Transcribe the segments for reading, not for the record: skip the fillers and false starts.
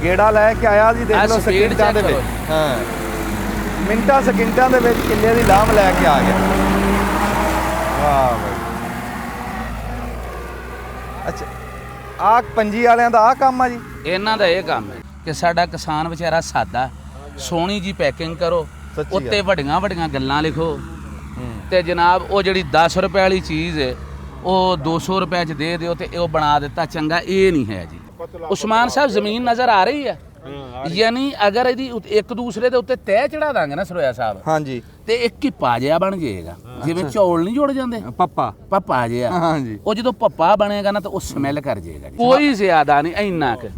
ਗੇੜਾ ਲੈ ਕੇ ਆਇਆ ਜੀ, ਦੇਖ ਲਓ ਸਕਿੰਟਾਂ ਦੇ ਵਿੱਚ। ਹਾਂ, ਮਿੰਟਾਂ ਸਕਿੰਟਾਂ ਦੇ ਵਿੱਚ ਕਿੱਲੇ ਦੀ ਲਾਮ ਲੈ ਕੇ ਆ ਗਿਆ। ਵਾਹ ਬਾਈ। ਅੱਛਾ, ਆਹ ਪੰਜੀ ਵਾਲਿਆਂ ਦਾ ਆਹ ਕੰਮ ਆ ਜੀ? ਇਹਨਾਂ ਦਾ ਇਹ ਕੰਮ ਹੈ ਕਿ ਸਾਡਾ ਕਿਸਾਨ ਵਿਚਾਰਾ ਸਾਦਾ, ਸੋਹਣੀ ਜੀ ਪੈਕਿੰਗ ਕਰੋ, ਉੱਤੇ ਵੱਡੀਆਂ ਵੱਡੀਆਂ ਗੱਲਾਂ ਲਿਖੋ, ਤੇ ਜਨਾਬ ਉਹ ਜਿਹੜੀ 10 ਰੁਪਏ ਵਾਲੀ ਚੀਜ਼ ਹੈ ਉਹ 200 ਰੁਪਏ 'ਚ ਦੇ ਦਿਓ ਤੇ ਉਹ ਬਣਾ ਦਿੱਤਾ ਚੰਗਾ। ਇਹ ਨਹੀਂ ਹੈ ਜੀ। ਉਸਮਾਨ ਸਾਹਿਬ ਜ਼ਮੀਨ ਨਜ਼ਰ ਆ ਰਹੀ ਹੈ? ਯਾਨੀ ਅਗਰ ਇਹਦੀ ਇੱਕ ਦੂਸਰੇ ਦੇ ਉੱਤੇ ਤਹਿ ਚੜਾ ਦਾਂਗੇ ਨਾ ਸਰੋਇਆ ਸਾਹਿਬ, ਹਾਂਜੀ, ਤੇ ਇੱਕ ਹੀ ਪਾ ਜਿਹਾ ਬਣ ਜਾਏਗਾ। ਜਿਵੇਂ ਚੌਲ ਨਹੀਂ ਜੁੜ ਜਾਂਦੇ, ਪੱਪਾ ਜਿਹਾ, ਹਾਂਜੀ, ਉਹ ਜਦੋਂ ਪੱਪਾ ਬਣੇਗਾ ਨਾ ਤਾਂ ਉਹ ਸਮੈਲ ਕਰ ਜਾਏਗਾ। ਕੋਈ ਜ਼ਿਆਦਾ ਨਹੀਂ, ਇੰਨਾ ਕਿ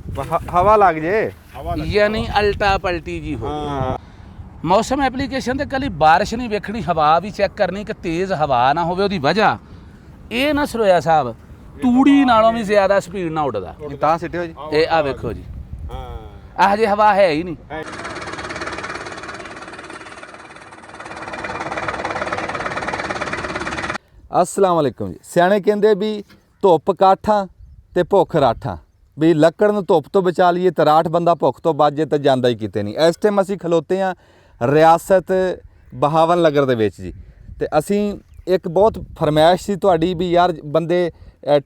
ਹਵਾ ਲੱਗ ਜੇ, ਯਾਨੀ ਅਲਟਾ ਪਲਟੀ ਜੀ ਹੋ। ਮੌਸਮ ਐਪਲੀਕੇਸ਼ਨ ਤੇ ਕੱਲੀ ਬਾਰਿਸ਼ ਨਹੀਂ ਵੇਖਣੀ, ਹਵਾ ਵੀ ਚੈੱਕ ਕਰਨੀ ਕਿ ਤੇਜ਼ ਹਵਾ ਨਾ ਹੋਵੇ। ਉਹਦੀ ਵਜ੍ਹਾ ਇਹ ਨਾ ਸਰੋਇਆ ਸਾਹਿਬ ਤੂੜੀ ਨਾਲੋਂ ਵੀ ਜ਼ਿਆਦਾ ਸਪੀਡ ਨਾਲ ਉੱਡਦਾ। ਤਾਂ ਸਿੱਟਿਓ ਜੀ, ਇਹ ਆ ਵੇਖੋ ਜੀ, ਆਹ ਜੇ ਹਵਾ ਹੈ ਹੀ ਨਹੀਂ। ਅਸਲਾਮ ਵਾਲੇਕੁਮ ਜੀ। ਸਿਆਣੇ ਕਹਿੰਦੇ ਵੀ ਧੁੱਪ ਕਾਠਾਂ ਤੇ ਭੁੱਖ ਰਾਠਾਂ, ਵੀ ਲੱਕੜ ਨੂੰ ਧੁੱਪ ਤੋਂ ਬਚਾ ਲਈਏ ਤੇ ਰਾਠ ਬੰਦਾ ਭੁੱਖ ਤੋਂ ਬਚ ਜੇ ਤਾਂ ਜਾਂਦਾ ਹੀ ਕਿਤੇ ਨਹੀਂ। ਇਸ ਟਾਈਮ ਅਸੀਂ ਖਲੋਤੇ ਹਾਂ ਰਿਆਸਤ ਬਹਾਵਨ ਨਗਰ ਦੇ ਵਿੱਚ ਜੀ, ਤੇ ਅਸੀਂ ਇੱਕ ਬਹੁਤ ਫਰਮਾਇਸ਼ ਸੀ ਤੁਹਾਡੀ ਵੀ ਯਾਰ, ਬੰਦੇ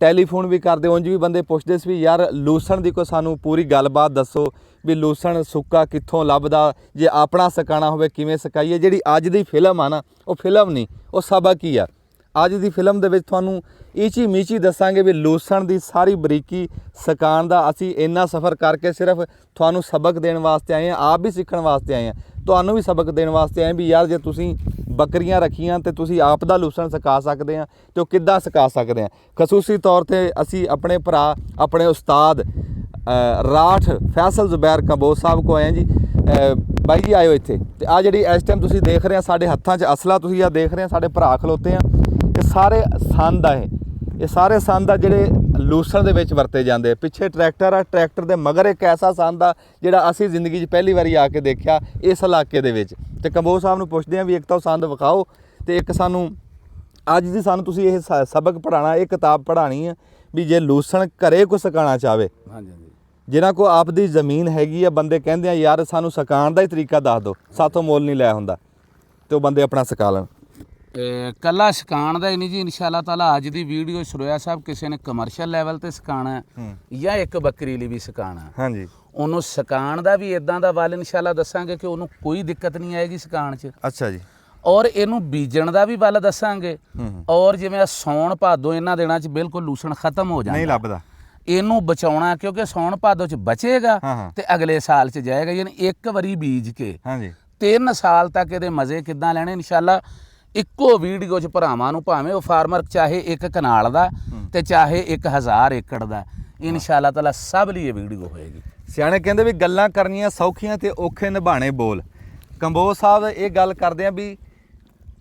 ਟੈਲੀਫੋਨ ਵੀ ਕਰਦੇ, ਉਂਝ ਵੀ ਬੰਦੇ ਪੁੱਛਦੇ ਸੀ ਵੀ ਯਾਰ ਲੂਸਣ ਦੀ ਕੋਈ ਸਾਨੂੰ ਪੂਰੀ ਗੱਲਬਾਤ ਦੱਸੋ ਵੀ ਲੂਸਣ ਸੁੱਕਾ ਕਿੱਥੋਂ ਲੱਭਦਾ, ਜੇ ਆਪਣਾ ਸਕਾਣਾ ਹੋਵੇ ਕਿਵੇਂ ਸਕਾਈਏ। ਜਿਹੜੀ ਅੱਜ ਦੀ ਫਿਲਮ ਆ ਨਾ, ਉਹ ਫਿਲਮ ਨਹੀਂ, ਉਹ ਸਬਕ ਹੀ ਆ। ਅੱਜ ਦੀ ਫਿਲਮ ਦੇ ਵਿੱਚ ਤੁਹਾਨੂੰ ਈਚੀ ਮੀਚੀ ਦੱਸਾਂਗੇ ਵੀ ਲੂਸਣ ਦੀ ਸਾਰੀ ਬਰੀਕੀ ਸਕਾਉਣ ਦਾ। ਅਸੀਂ ਇੰਨਾ ਸਫ਼ਰ ਕਰਕੇ ਸਿਰਫ ਤੁਹਾਨੂੰ ਸਬਕ ਦੇਣ ਵਾਸਤੇ ਆਏ ਹਾਂ, ਆਪ ਵੀ ਸਿੱਖਣ ਵਾਸਤੇ ਆਏ ਹਾਂ, ਤੁਹਾਨੂੰ ਵੀ ਸਬਕ ਦੇਣ ਵਾਸਤੇ ਆਏ ਵੀ ਯਾਰ ਜੇ ਤੁਸੀਂ ਬੱਕਰੀਆਂ ਰੱਖੀਆਂ ਤੇ ਤੁਸੀਂ ਆਪ ਦਾ ਲੂਸਣ ਸੁਕਾ ਸਕਦੇ ਆ ਤੇ ਉਹ ਕਿੱਦਾਂ ਸੁਕਾ ਸਕਦੇ ਆ। ਖਸੂਸੀ ਤੌਰ ਤੇ ਅਸੀਂ ਆਪਣੇ ਭਰਾ, ਆਪਣੇ ਉਸਤਾਦ ਰਾਠ ਫੈਸਲ ਜ਼ੁਬੈਰ ਕੰਬੋਜ ਸਾਹਿਬ ਕੋ ਆਏ ਜੀ। ਬਾਈ ਜੀ ਆਇਓ ਇੱਥੇ। ਤੇ ਆ ਜਿਹੜੀ ਇਸ ਟਾਈਮ ਤੁਸੀਂ ਦੇਖ ਰਹੇ ਆ ਸਾਡੇ ਹੱਥਾਂ 'ਚ ਅਸਲਾ, ਤੁਸੀਂ ਆ ਦੇਖ ਰਹੇ ਆ ਸਾਡੇ ਭਰਾ ਖਲੋਤੇ ਆ, ਇਹ ਸਾਰੇ ਸੰਦ ਆ, ਇਹ ਸਾਰੇ ਸੰਦ ਆ ਜਿਹੜੇ ਲੂਸਣ ਦੇ ਵਿੱਚ ਵਰਤੇ ਜਾਂਦੇ। ਪਿੱਛੇ ਟਰੈਕਟਰ ਆ, ਟਰੈਕਟਰ ਦੇ ਮਗਰ ਇੱਕ ਐਸਾ ਸੰਦ ਆ ਜਿਹੜਾ ਅਸੀਂ ਜ਼ਿੰਦਗੀ 'ਚ ਪਹਿਲੀ ਵਾਰੀ ਆ ਕੇ ਦੇਖਿਆ ਇਸ ਇਲਾਕੇ ਦੇ ਵਿੱਚ। ਤੇ ਕੰਬੋਜ ਸਾਹਿਬ ਨੂੰ ਪੁੱਛਦੇ ਆ ਵੀ ਇੱਕ ਤਾਂ ਸੰਦ ਵਿਖਾਓ ਤੇ ਇੱਕ ਸਾਨੂੰ ਅੱਜ ਦੀ ਸਾਨੂੰ ਤੁਸੀਂ ਇਹ ਸਬਕ ਪੜ੍ਹਾਉਣਾ, ਇਹ ਕਿਤਾਬ ਪੜ੍ਹਾਉਣੀ ਆ ਵੀ ਜੇ ਲੂਸਣ ਘਰੇ ਕੋ ਸੁਕਾਉਣਾ ਚਾਹਵੇ, ਜਿਨ੍ਹਾਂ ਕੋ ਆਪ ਦੀ ਜ਼ਮੀਨ ਹੈਗੀ ਆ, ਬੰਦੇ ਕਹਿੰਦੇ ਆ ਯਾਰ ਸਾਨੂੰ ਸੁਕਾਉਣ ਦਾ ਹੀ ਤਰੀਕਾ ਦੱਸ ਦਿਓ, ਸਾਥੋਂ ਮੁੱਲ ਨਹੀਂ ਲਿਆ ਹੁੰਦਾ, ਤੇ ਉਹ ਬੰਦੇ ਆਪਣਾ ਸੁਕਾ ਲੈਣ। ਕੱਲਾ ਸੁਕਾਉਣ ਦਾ ਹੀ ਨਹੀਂ ਜੀ, ਇਨਸ਼ਾਅੱਲਾ ਤਾਲਾ ਅੱਜ ਦੀ ਵੀਡੀਓ ਸਰੋਇਆ ਸਾਹਿਬ ਕਿਸੇ ਨੇ ਕਮਰਸ਼ੀਅਲ ਲੈਵਲ ਤੇ ਸੁਕਾਉਣਾ ਜਾਂ ਇੱਕ ਬੱਕਰੀ ਲਈ ਵੀ ਸੁਕਾਉਣਾ, ਹਾਂਜੀ, ਉਹਨੂੰ ਸੁਕਾਉਣ ਦਾ ਵੀ ਇਦਾਂ ਦਾ ਵੱਲ ਇਨਸ਼ਾਅੱਲਾ ਦੱਸਾਂਗੇ ਕਿ ਉਹਨੂੰ ਕੋਈ ਦਿੱਕਤ ਨਹੀਂ ਆਏਗੀ ਸੁਕਾਉਣ 'ਚ। ਅੱਛਾ ਜੀ। ਔਰ ਇਹਨੂੰ ਬੀਜਣ ਦਾ ਵੀ ਵੱਲ ਦੱਸਾਂਗੇ। ਔਰ ਜਿਵੇਂ ਸੌਣ ਭਾਦੋ ਇਹਨਾਂ ਦਿਨਾਂ 'ਚ ਬਿਲਕੁਲ ਲੂਸਣ ਖਤਮ ਹੋ ਜਾਂਦਾ, ਨਹੀਂ ਲੱਭਦਾ, ਇਹਨੂੰ ਬਚਾਉਣਾ ਕਿਉਂਕਿ ਸੌਣ ਭਾਦੋ 'ਚ ਬਚੇਗਾ ਤੇ ਅਗਲੇ ਸਾਲ 'ਚ ਜਾਏਗਾ। ਯਾਨੀ ਇੱਕ ਵਾਰੀ ਬੀਜ ਕੇ 3 ਸਾਲ ਤੱਕ ਇਹਦੇ ਮਜ਼ੇ ਕਿੱਦਾਂ ਲੈਣੇ ਇਨਸ਼ਾਅੱਲਾ ਇੱਕੋ ਵੀਡੀਓ 'ਚ ਭਰਾਵਾਂ ਨੂੰ, ਭਾਵੇਂ ਉਹ ਫਾਰਮਰ ਚਾਹੇ 1 ਕਨਾਲ ਦਾ ਤੇ ਚਾਹੇ 1000 ਏਕੜ ਦਾ, ਇਨਸ਼ਾਅੱਲਾ ਤਾਲਾ ਸਭ ਲਈ ਇਹ ਵੀਡੀਓ ਹੋਏਗੀ। ਸਿਆਣੇ ਕਹਿੰਦੇ ਵੀ ਗੱਲਾਂ ਕਰਨੀਆਂ ਸੌਖੀਆਂ ਤੇ ਔਖੇ ਨਿਭਾਣੇ ਬੋਲ। ਕੰਬੋਜ ਸਾਹਿਬ ਇਹ ਗੱਲ ਕਰਦੇ ਆ ਵੀ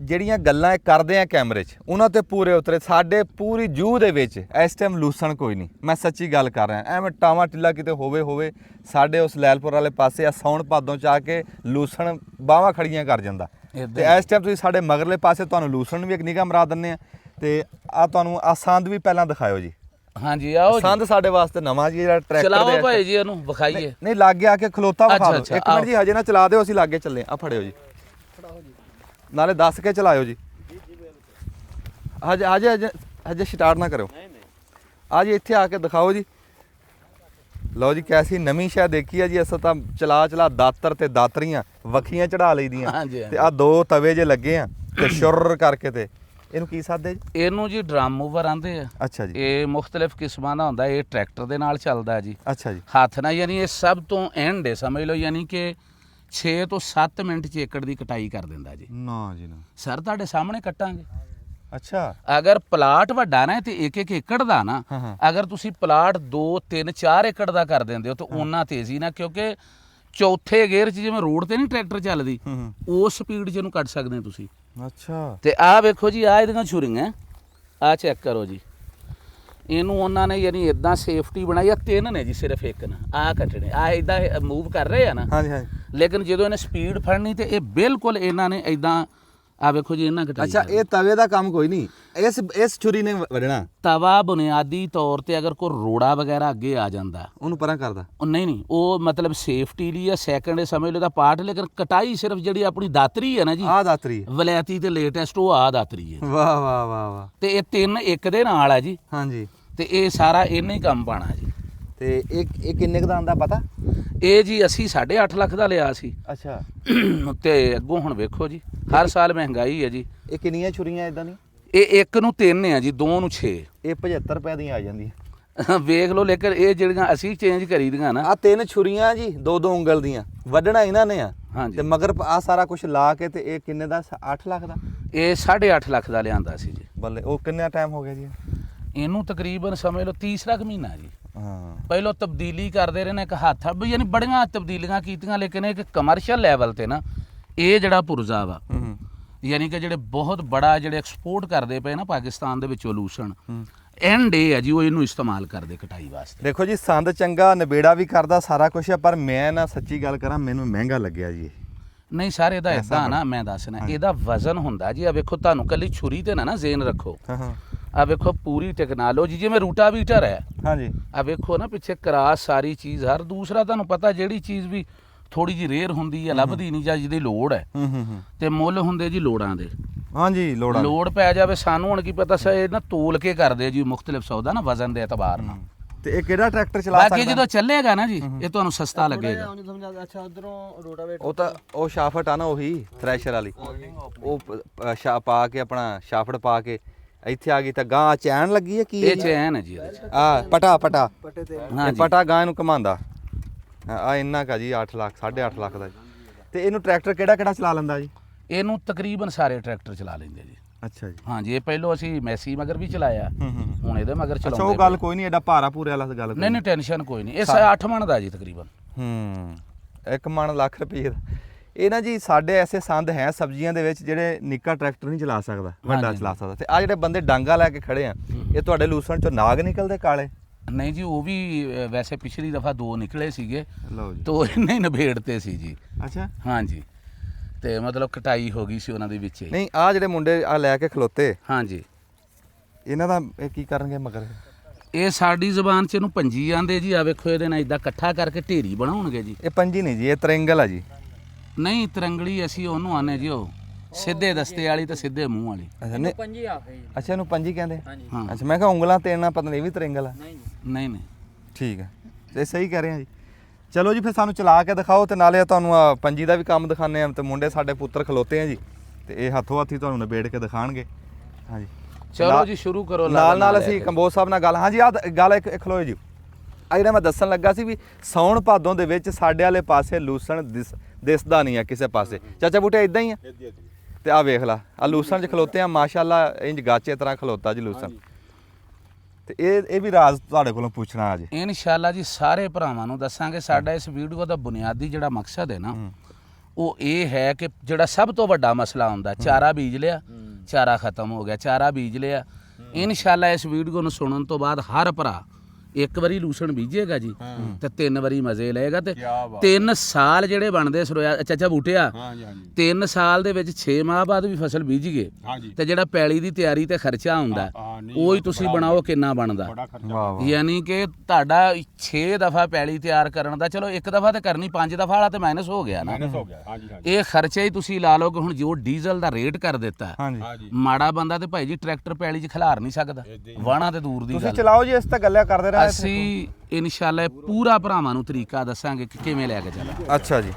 ਜਿਹੜੀਆਂ ਗੱਲਾਂ ਇਹ ਕਰਦੇ ਆ ਕੈਮਰੇ 'ਚ, ਉਹਨਾਂ ਤੇ ਪੂਰੇ ਉਤਰੇ। ਸਾਡੇ ਪੂਰੀ ਜੂਹ ਦੇ ਵਿੱਚ ਇਸ ਟਾਈਮ ਲੂਸਣ ਕੋਈ ਨਹੀਂ, ਮੈਂ ਸੱਚੀ ਗੱਲ ਕਰ ਰਿਹਾ। ਐਵੇਂ ਟਾਵਾਂ ਟਿੱਲਾ ਕਿਤੇ ਹੋਵੇ ਸਾਡੇ ਉਸ ਲੈਲਪੁਰ ਵਾਲੇ ਪਾਸੇ ਆ ਸੌਣ ਭਾਦੋਂ 'ਚ ਆ ਕੇ ਲੂਸਣ ਬਾਹਾਂ ਖੜੀਆਂ ਕਰ ਜਾਂਦਾ। ਤੇ ਇਸ ਟਾਈਮ ਤੁਸੀਂ ਸਾਡੇ ਮਗਰਲੇ ਪਾਸੇ ਤੁਹਾਨੂੰ ਲੂਸਣ ਵੀ ਇੱਕ ਨਿਗਾਹ ਮਰਾ ਦਿੰਦੇ ਆ। ਤੇ ਆ ਤੁਹਾਨੂੰ ਆ ਸੰਦ ਵੀ ਪਹਿਲਾਂ ਦਿਖਾਇਓ ਜੀ। ਹਾਂਜੀ ਆਓ, ਸੰਦ ਸਾਡੇ ਵਾਸਤੇ ਨਵਾਂ ਜੀ, ਜਿਹੜਾ ਟਰੈਕਟਰ ਚਲਾਓ ਭਾਈ ਜੀ, ਇਹਨੂੰ ਵਿਖਾਈਏ। ਨਹੀਂ ਲਾਗੇ ਆ ਕੇ ਖਲੋਤਾ ਵਿਖਾ ਦਿਓ। ਇੱਕ ਮਿੰਟ ਜੀ, ਹਜੇ ਨਾ ਚਲਾ ਦਿਓ, ਅਸੀਂ ਲਾਗੇ ਚੱਲੇ ਆ। ਫੜਿਓ ਜੀ, ਨਾਲੇ ਦੱਸ ਕੇ ਚਲਾਇਓ ਜੀ। ਹਜੇ ਸਟਾਰਟ ਨਾ ਕਰਿਓ। ਆ ਜੀ ਇੱਥੇ ਆ ਕੇ ਦਿਖਾਓ ਜੀ। ਲਓ ਜੀ, ਕੈਸੀ ਨਵੀਂ ਸ਼ਾਇਦ ਦੇਖੀ ਆ ਜੀ। ਅਸਾਂ ਤਾਂ ਚਲਾ ਦਾਤਰ ਤੇ ਦਾਤਰੀਆਂ ਵੱਖੀਆਂ ਚੜਾ ਲਈਦੀਆਂ ਤੇ ਆ 2 ਤਵੇ ਜੇ ਲੱਗੇ ਆ ਤੇ ਸ਼ੁਰ ਕਰਕੇ। ਤੇ ਇਹਨੂੰ ਕੀ ਸਾਦੇ ਜੀ? ਇਹਨੂੰ ਜੀ ਡਰਮ ਮੂਵਰ ਆਂਦੇ ਆ। ਅੱਛਾ ਜੀ। ਇਹ ਮੁਖਤਲਿਫ ਕਿਸਮਾਂ ਦਾ ਹੁੰਦਾ। ਇਹ ਟਰੈਕਟਰ ਦੇ ਨਾਲ ਚੱਲਦਾ ਜੀ। ਅੱਛਾ ਜੀ। ਹੱਥ ਨਾਲ, ਯਾਨੀ ਇਹ ਸਭ ਤੋਂ ਐਂਡ ਹੈ, ਸਮਝ ਲਓ, ਯਾਨੀ ਕਿ 6 ਤੋਂ 7 ਮਿੰਟ 'ਚ ਏਕੜ ਦੀ ਕਟਾਈ ਕਰ ਦਿੰਦਾ ਜੀ। ਨਾ ਜੀ ਨਾ ਸਰ, ਤੁਹਾਡੇ ਸਾਹਮਣੇ ਕੱਟਾਂਗੇ। ਅੱਛਾ। ਅਗਰ ਪਲਾਟ ਵੱਡਾ ਨਾ ਤੇ 1-1 ਏਕੜ ਦਾ ਨਾ, ਅਗਰ ਤੁਸੀਂ ਪਲਾਟ 2, 3, 4 ਏਕੜ ਦਾ ਕਰ ਦਿੰਦੇ ਹੋ ਤਾਂ ਉਹਨਾਂ ਤੇਜ਼ੀ ਨਾਲ, ਕਿਉਂਕਿ ਚੌਥੇ ਗੇਅਰ 'ਚ ਜਿਵੇਂ ਰੋਡ ਤੇ ਨਹੀਂ ਟਰੈਕਟਰ ਚੱਲਦੀ, ਉਸ ਸਪੀਡ 'ਚ ਇਹਨੂੰ ਕੱਢ ਸਕਦੇ ਹੋ ਤੁਸੀਂ। ਅੱਛਾ। ਤੇ ਆਹ ਵੇਖੋ ਜੀ, ਆਹ ਇਹਦੀਆਂ ਛੁਰੀਆਂ, ਆਹ ਚੈੱਕ ਕਰੋ ਜੀ। ਇਹਨੂੰ ਉਹਨਾਂ ਨੇ ਯਾਨੀ ਇਦਾਂ ਸੇਫਟੀ ਬਣਾਈ ਆ। 3 ਨੇ ਜੀ, ਸਿਰਫ 1 ਨਾ। ਆਹ ਕੱਟਣੇ, ਆਹ ਇਦਾਂ ਮੂਵ ਕਰ ਰਹੇ ਆ ਨਾ। ਹਾਂਜੀ ਹਾਂਜੀ। ਲੇਕਿਨ ਜਦੋਂ ਇਹਨੇ ਸਪੀਡ ਫੜਨੀ ਤੇ ਇਹ ਬਿਲਕੁਲ ਇਹਨਾਂ ਨੇ ਇਦਾਂ ਆ ਵੇਖੋ ਜੀ ਇਹਨਾਂ ਕਟਾਈ ਅੱਛਾ ਇਹ ਤਵੇ ਦਾ ਕੰਮ ਕੋਈ ਨਹੀਂ, ਇਸ ਛੁਰੀ ਨੇ ਵੱਢਣਾ। ਤਵਾ ਬੁਨਿਆਦੀ ਤੌਰ ਤੇ ਅਗਰ ਕੋਈ ਰੋੜਾ ਵਗੈਰਾ ਅੱਗੇ ਆ ਜਾਂਦਾ ਉਹਨੂੰ ਪਰਾਂ ਕਰਦਾ। ਉਹ ਨਹੀਂ ਉਹ ਮਤਲਬ ਸੇਫਟੀ ਲਈ ਆ, ਸੈਕੰਡ ਸਮਝ ਲਓ ਦਾ ਪਾਰਟ, ਲੇਕਿਨ ਕਟਾਈ ਸਿਰਫ ਜਿਹੜੀ ਆਪਣੀ ਦਾਤਰੀ ਹੈ ਨਾ ਜੀ, ਆਹ ਦਾਤਰੀ ਵਲੈਤੀ ਤੇ ਲੇਟੈਸਟ ਉਹ ਆ ਦਾਤਰੀ ਹੈ। ਵਾਹ ਵਾਹ ਵਾਹ ਵਾਹ। ਤੇ ਇਹ 3 ਇੱਕ ਦੇ ਨਾਲ ਆ ਜੀ। ਹਾਂਜੀ। ਤੇ ਇਹ ਸਾਰਾ ਇਹਨੇ ਹੀ ਕੰਮ ਪਾਣਾ ਜੀ। ਤੇ ਇਹ ਕਿੰਨੇ ਕੁ ਦਾ ਆਂਦਾ ਪਤਾ? ਇਹ ਜੀ ਅਸੀਂ 8.5 ਲੱਖ ਦਾ ਲਿਆ ਸੀ। ਅੱਛਾ। ਤੇ ਅੱਗੋਂ ਹੁਣ ਵੇਖੋ ਜੀ ਹਰ ਸਾਲ ਮਹਿੰਗਾਈ ਹੈ ਜੀ। ਇਹ ਕਿੰਨੀਆਂ ਛੁਰੀਆਂ ਇਦਾਂ ਨਹੀਂ? ਇਹ ਇੱਕ ਨੂੰ 3 ਆ ਜੀ, 2 ਨੂੰ 6। ਇਹ 75 ਰੁਪਏ ਦੀਆਂ ਆ ਜਾਂਦੀਆਂ। ਵੇਖ ਲਓ, ਲੇਕਿਨ ਇਹ ਜਿਹੜੀਆਂ ਅਸੀਂ ਚੇਂਜ ਕਰੀ ਦੀਆਂ ਨਾ, ਆ 3 ਛੁਰੀਆਂ ਜੀ 2-2 ਉਂਗਲ ਦੀਆਂ, ਵੱਢਣਾ ਇਹਨਾਂ ਨੇ ਆ। ਹਾਂਜੀ। ਤੇ ਮਗਰ ਆ ਸਾਰਾ ਕੁਝ ਲਾ ਕੇ ਤੇ ਇਹ ਕਿੰਨੇ ਦਾ? 8 ਲੱਖ ਦਾ। ਇਹ 8.5 ਲੱਖ ਦਾ ਲਿਆਂਦਾ ਸੀ ਜੀ। ਬੱਲੇ। ਉਹ ਕਿੰਨਾ ਟਾਈਮ ਹੋ ਗਿਆ ਜੀ? ਇਹਨੂੰ ਤਕਰੀਬਨ ਸਮਝ ਲਓ ਤੀਸਰਾ ਕੁ ਮਹੀਨਾ ਜੀ। ਹਾਂ। ਪਹਿਲਾਂ ਤਬਦੀਲੀ ਕਰਦੇ ਰਹੇ ਨੇ, ਇੱਕ ਹੱਥ ਵੀ ਯਾਨੀ ਬੜੀਆਂ ਤਬਦੀਲੀਆਂ ਕੀਤੀਆਂ, ਲੇਕਿਨ ਇੱਕ ਕਮਰਸ਼ੀਅਲ ਲੈਵਲ ਤੇ ਨਾ ਇਹ ਜਿਹੜਾ ਪੁਰਜ਼ਾ ਵਾ, ਯਾਨੀ ਕਿ ਜਿਹੜੇ ਬਹੁਤ ਬੜਾ ਜਿਹੜੇ ਐਕਸਪੋਰਟ ਕਰਦੇ ਪਏ ਨਾ ਪਾਕਿਸਤਾਨ ਦੇ ਵਿੱਚੋਂ ਲੂਸਣ, ਐਂਡ ਇਹ ਆ ਜੀ ਉਹ ਇਹਨੂੰ ਇਸਤੇਮਾਲ ਕਰਦੇ ਕਟਾਈ ਵਾਸਤੇ। ਦੇਖੋ ਜੀ ਸੰਦ ਚੰਗਾ, ਨਵੇੜਾ ਵੀ ਕਰਦਾ, ਸਾਰਾ ਕੁਝ ਹੈ, ਪਰ ਮੈਂ ਨਾ ਸੱਚੀ ਗੱਲ ਕਰਾਂ ਮੈਨੂੰ ਮਹਿੰਗਾ ਲੱਗਿਆ ਜੀ। ਨਹੀਂ ਸਰ, ਇਹਦਾ ਇਦਾਂ ਨਾ ਮੈਂ ਦੱਸਣਾ, ਇਹਦਾ ਵਜ਼ਨ ਹੁੰਦਾ ਜੀ। ਆ ਵੇਖੋ, ਤੁਹਾਨੂੰ ਕੱਲੀ ਛੁਰੀ ਤੇ ਨਾ ਜ਼ੇਨ ਰੱਖੋ। ਹਾਂ। ਆ ਵੇਖੋ ਪੂਰੀ ਟੈਕਨੋਲੋਜੀ, ਜਿਵੇਂ ਰੂਟਾਵੀਟਰ ਹੈ। ਹਾਂਜੀ। ਆ ਵੇਖੋ ਨਾ ਪਿੱਛੇ ਕਰਾਸ, ਸਾਰੀ ਚੀਜ਼। ਹਰ ਦੂਸਰਾ ਤੁਹਾਨੂੰ ਪਤਾ ਜਿਹੜੀ ਚੀਜ਼ ਵੀ ਥੋੜੀ ਜਿਹੀ ਰੇਅਰ ਹੁੰਦੀ ਹੈ, ਲੱਭਦੀ ਨਹੀਂ ਜਾਂ ਜਿਹਦੀ ਲੋੜ ਹੈ, ਤੇ ਮੁੱਲ ਹੁੰਦੇ ਜੀ ਲੋੜਾਂ ਦੇ। ਹਾਂਜੀ। ਲੋੜ ਪੈ ਜਾਵੇ ਸਾਨੂੰ, ਹੁਣ ਕੀ ਪਤਾ ਸਰ ਇਹ ਨਾ ਤੋਲ ਕੇ ਕਰਦੇ ਜੀ ਮੁਖਤਲਿਫ ਸੌਦਾ ਨਾ ਵਜ਼ਨ ਦੇ ਇਤਬਾਰ ਨਾਲ। ਤੇ ਇਹ ਕਿਹੜਾ ਟਰੈਕਟਰ ਚਲਾ ਸਕਦਾ? ਬਾਕੀ ਜਦੋਂ ਚੱਲੇਗਾ ਨਾ ਜੀ ਇਹ ਤੁਹਾਨੂੰ ਸਸਤਾ ਲੱਗੇਗਾ। ਅੱਛਾ ਉਧਰੋਂ ਰੋਟਾਵੇਟਰ ਉਹ ਤਾਂ ਉਹ ਸ਼ਾਫਟ ਆ ਨਾ, ਉਹੀ ਥ੍ਰੈਸ਼ਰ ਵਾਲੀ, ਉਹ ਪਾ ਕੇ ਆਪਣਾ ਸ਼ਾਫਟ ਪਾ ਕੇ ਇੱਥੇ ਆ ਗਈ ਤਾਂ ਗਾਂ ਚੈਨ ਲੱਗੀ ਹੈ। ਕੀ ਇਹ ਚੈਨ ਹੈ ਜੀ ਇਹਦੇ ਚ। ਆ ਪਟਾ ਪੱਟੇ ਤੇ ਪਟਾ ਗਾਂ ਨੂੰ ਘਮਾਉਂਦਾ ਆ। ਇੰਨਾ ਕਾ ਜੀ 8 ਲੱਖ 8.5 ਲੱਖ ਦਾ ਜੀ। ਤੇ ਇਹਨੂੰ ਟਰੈਕਟਰ ਕਿਹੜਾ ਚਲਾ ਲੈਂਦਾ ਜੀ? ਇਹਨੂੰ ਤਕਰੀਬਨ ਸਾਰੇ ਟਰੈਕਟਰ ਚਲਾ ਲੈਂਦੇ ਜੀ। ਅੱਛਾ ਜੀ। ਹਾਂਜੀ। ਇਹ ਪਹਿਲੋਂ ਅਸੀਂ ਮੈਸੀ ਮਗਰ ਵੀ ਚਲਾਇਆ, ਹੁਣ ਇਹਦੇ ਮਗਰ ਚਲਾਉਂਦੇ। ਅੱਛਾ ਉਹ ਗੱਲ ਕੋਈ ਨਹੀਂ, ਐਡਾ ਭਾਰਾ ਪੂਰੇ ਵਾਲਾ ਗੱਲ ਨਹੀਂ ਨਹੀਂ, ਟੈਨਸ਼ਨ ਕੋਈ ਨਹੀਂ। ਇਹ 8 ਮਣ ਦਾ ਜੀ ਤਕਰੀਬਨ। 1 ਮਣ ਲੱਖ ਰੁਪਏ ਦਾ। ਇਹ ਨਾ ਜੀ ਸਾਡੇ ਐਸੇ ਸੰਦ ਹੈ ਸਬਜ਼ੀਆਂ ਦੇ ਵਿੱਚ ਜਿਹੜੇ ਨਿੱਕਾ ਟਰੈਕਟਰ ਨਹੀਂ ਚਲਾ ਸਕਦਾ, ਵੱਡਾ ਚਲਾ ਸਕਦਾ। ਤੇ ਆ ਜਿਹੜੇ ਬੰਦੇ ਡਾਂਗਾ ਲੈ ਕੇ ਖੜੇ ਆ, ਇਹ ਤੁਹਾਡੇ ਲੂਸਣ ਚੋਂ ਨਾਗ ਨਿਕਲਦੇ ਕਾਲੇ? ਨਹੀਂ ਜੀ, ਉਹ ਵੀ ਵੈਸੇ ਪਿਛਲੀ ਦਫਾ 2 ਨਿਕਲੇ ਸੀਗੇ, ਲਓ ਜੀ। ਤੋ ਇਹਨੇ ਨਵੇੜਤੇ ਸੀ ਜੀ। ਅੱਛਾ। ਹਾਂਜੀ। ਤੇ ਮਤਲਬ ਕਟਾਈ ਹੋ ਗਈ ਸੀ ਉਹਨਾਂ ਦੇ ਵਿੱਚ। ਨਹੀਂ ਆ ਜਿਹੜੇ ਮੁੰਡੇ ਆ ਲੈ ਕੇ ਖਲੋਤੇ, ਹਾਂਜੀ, ਇਹਨਾਂ ਦਾ ਇਹ ਕੀ ਕਰਨਗੇ ਮਗਰ? ਇਹ ਸਾਡੀ ਜ਼ੁਬਾਨ 'ਚ ਇਹਨੂੰ ਪੰਜੀ ਆਂਦੇ ਜੀ। ਆ ਵੇਖੋ ਇਹਦੇ ਨਾਲ ਇਦਾਂ ਇਕੱਠਾ ਕਰਕੇ ਢੇਰੀ ਬਣਾਉਣਗੇ ਜੀ। ਇਹ ਪੰਜੀ ਨਹੀਂ ਜੀ, ਇਹ ਤਰੰਗਲ ਆ ਜੀ। ਨਹੀਂ, ਤਰੰਗਲੀ ਅਸੀਂ ਉਹਨੂੰ ਆਨੇ ਜੀ, ਉਹ ਸਿੱਧੇ ਦਸਤੇ ਵਾਲੀ ਤੇ ਸਿੱਧੇ ਮੂੰਹ ਵਾਲੀ। ਅੱਛਾ ਨਹੀਂ, ਪੰਜੀ ਆਖੇ। ਅੱਛਾ ਇਹਨੂੰ ਪੰਜੀ ਕਹਿੰਦੇ? ਹਾਂ। ਅੱਛਾ ਮੈਂ ਕਿਹਾ ਉਂਗਲਾਂ ਤੇ ਨਾ ਪਤਾ ਨਹੀਂ ਇਹ ਵੀ ਤਰੰਗਲ ਆ। ਨਹੀਂ ਨਹੀਂ, ਠੀਕ ਹੈ, ਇਹ ਸਹੀ ਕਹਿ ਰਹੇ ਆ ਜੀ। ਚਲੋ ਜੀ ਫਿਰ ਸਾਨੂੰ ਚਲਾ ਕੇ ਦਿਖਾਓ, ਤੇ ਨਾਲੇ ਤੁਹਾਨੂੰ ਆ ਪੰਜੀ ਦਾ ਵੀ ਕੰਮ ਦਿਖਾਣੇ ਆ। ਤੇ ਮੁੰਡੇ ਸਾਡੇ ਪੁੱਤਰ ਖਲੋਤੇ ਆ ਜੀ, ਤੇ ਇਹ ਹੱਥੋਂ ਹੱਥੀ ਤੁਹਾਨੂੰ ਨਿਬੇੜ ਕੇ ਦਿਖਾਣਗੇ। ਹਾਂਜੀ ਚਲੋ ਜੀ ਸ਼ੁਰੂ ਕਰੋ। ਨਾਲ ਅਸੀਂ ਕੰਬੋਜ ਸਾਹਿਬ ਨਾਲ ਗੱਲ। ਹਾਂਜੀ ਆ ਗੱਲ ਇੱਕ ਖਲੋਏ ਜੀ। ਆ ਜਿਹੜਾ ਮੈਂ ਦੱਸਣ ਲੱਗਾ ਸੀ ਵੀ ਸਾਉਣ ਭਾਦੋਂ ਦੇ ਵਿੱਚ ਸਾਡੇ ਵਾਲੇ ਪਾਸੇ ਲੂਸਣ ਦਿਸਦਾ ਨਹੀਂ ਆ ਕਿਸੇ ਪਾਸੇ। ਚਾਚਾ ਬੂਟੇ ਇਦਾਂ ਹੀ ਆ। ਤੇ ਆ ਵੇਖ ਲਾ, ਆ ਲੂਸਣ 'ਚ ਖਲੋਤੇ ਆ, ਮਾਸ਼ਾਅੱਲਾ ਇੰਜ ਗਾਚੇ ਤਰ੍ਹਾਂ ਖਲੋਤਾ ਜੀ ਲੂਸਣ। ਤੇ ਇਹ ਵੀ ਰਾਜ਼ ਤੁਹਾਡੇ ਕੋਲੋਂ ਪੁੱਛਣਾ ਅੱਜ ਇਨਸ਼ਾਅੱਲਾ ਜੀ। ਸਾਰੇ ਭਰਾਵਾਂ ਨੂੰ ਦੱਸਾਂਗੇ। ਸਾਡਾ ਇਸ ਵੀਡੀਓ ਦਾ ਬੁਨਿਆਦੀ ਜਿਹੜਾ ਮਕਸਦ ਹੈ ਨਾ, ਉਹ ਇਹ ਹੈ ਕਿ ਜਿਹੜਾ ਸਭ ਤੋਂ ਵੱਡਾ ਮਸਲਾ ਹੁੰਦਾ, ਚਾਰਾ ਬੀਜ ਲਿਆ, ਚਾਰਾ ਖਤਮ ਹੋ ਗਿਆ, ਚਾਰਾ ਬੀਜ ਲਿਆ। ਇਨਸ਼ਾਅੱਲਾ ਇਸ ਵੀਡੀਓ ਨੂੰ ਸੁਣਨ ਤੋਂ ਬਾਅਦ ਹਰ ਭਰਾ ਇੱਕ ਵਾਰੀ ਲੂਸਣ ਬੀਜੇਗਾ ਜੀ, ਤੇ 3 ਵਾਰੀ ਮਜ਼ੇ ਲਏਗਾ। ਤੇ 3 ਸਾਲ ਜਿਹੜੇ ਬਣਦੇ ਸਰੋਇਆ ਚਾਚਾ ਬੂਟਿਆ, 3 ਸਾਲ ਦੇ ਵਿੱਚ 6 ਮਾਹ ਬਾਅਦ ਵੀ ਫਸਲ ਬੀਜ ਗਏ, ਤੇ ਜਿਹੜਾ ਪੈਲੀ ਦੀ ਤਿਆਰੀ ਤੇ ਖਰਚਾ ਹੁੰਦਾ ਉਹ ਹੀ ਤੁਸੀਂ ਬਣਾਓ ਕਿੰਨਾ ਬਣਦਾ। ਯਾਨੀ ਕਿ ਤੁਹਾਡਾ 6 ਦਫਾ ਪੈਲੀ ਤਿਆਰ ਕਰਨ ਦਾ, ਚਲੋ 1 ਦਫਾ ਤੇ ਕਰਨੀ, 5 ਦਫਾ ਵਾਲਾ ਤੇ ਮਾਈਨਸ ਹੋ ਗਿਆ ਨਾ। ਇਹ ਖਰਚਾ ਹੀ ਤੁਸੀਂ ਲਾ ਲਓ ਕਿ ਹੁਣ ਜੋ ਡੀਜ਼ਲ ਦਾ ਰੇਟ ਕਰ ਦਿੱਤਾ, ਮਾੜਾ ਬੰਦਾ ਤੇ ਭਾਈ ਜੀ ਟਰੈਕਟਰ ਪੈਲੀ 'ਚ ਖਿਲਾਰ ਨਹੀਂ ਸਕਦਾ, ਵਾਹਣਾ ਤੇ ਦੂਰ ਦੀ ਗੱਲ। ਤੁਸੀਂ ਚਲਾਓ ਜੀ, ਇਸ ਤਾਂ ਗੱਲਾਂ ਕਰਦੇ ਰਹੇ। ਅਸੀਂ ਇਨਸ਼ਾਅੱਲਾ ਪੂਰਾ ਭਰਾਵਾਂ ਨੂੰ ਤਰੀਕਾ ਦੱਸਾਂਗੇ ਕਿ ਕਿਵੇਂ ਲੈ ਕੇ ਚੱਲਾਂ। ਅੱਛਾ ਜੀ।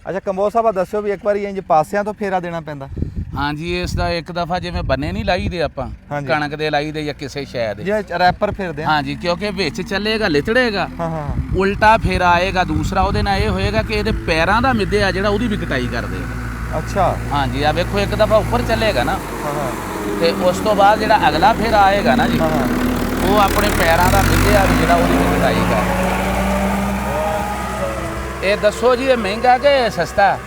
ਅੱਛਾ ਕੰਬੋਜ ਸਾਹਿਬ ਦੱਸਿਓ ਵੀ ਇੱਕ ਵਾਰੀ ਇੰਜ ਪਾਸਿਆਂ ਤੋਂ ਫੇਰਾ ਦੇਣਾ ਪੈਂਦਾ? ਹਾਂਜੀ, ਇਸ ਦਾ ਇੱਕ ਦਫਾ ਜਿਵੇਂ ਬੰਨੇ ਨਹੀਂ ਲਾਈਦੇ ਆਪਾਂ, ਕਣਕ ਦੇ ਲਾਈਦੇ ਜਾਂ ਕਿਸੇ ਸ਼ੈ ਦੇ, ਜੇ ਰੈਪਰ ਫੇਰਦੇ। ਹਾਂਜੀ, ਕਿਉਂਕਿ ਵਿੱਚ ਚੱਲੇਗਾ ਲਿਤੜੇਗਾ, ਉਲਟਾ ਫੇਰਾ ਆਏਗਾ ਦੂਸਰਾ। ਉਹਦੇ ਨਾਲ ਇਹ ਹੋਏਗਾ ਕਿ ਇਹਦੇ ਪੈਰਾਂ ਦਾ ਮਿੱਧਿਆ ਜਿਹੜਾ ਉਹਦੀ ਵੀ ਕਟਾਈ ਕਰ ਦੇਗਾ। ਅੱਛਾ। ਹਾਂਜੀ, ਆ ਵੇਖੋ ਇੱਕ ਦਫਾ ਉੱਪਰ ਚੱਲੇਗਾ ਨਾ, ਤੇ ਉਸ ਤੋਂ ਬਾਅਦ ਜਿਹੜਾ ਅਗਲਾ ਫੇਰਾ ਆਏਗਾ ਨਾ ਜੀ, ਉਹ ਆਪਣੇ ਪੈਰਾਂ ਦਾ ਮਿੱਧਿਆ ਵੀ ਜਿਹੜਾ ਉਹਦੀ ਵੀ ਕਟਾਈ ਕਰ। ਇਹ ਦੱਸੋ ਜੀ, ਇਹ ਮਹਿੰਗਾ ਕਿ ਸਸਤਾ?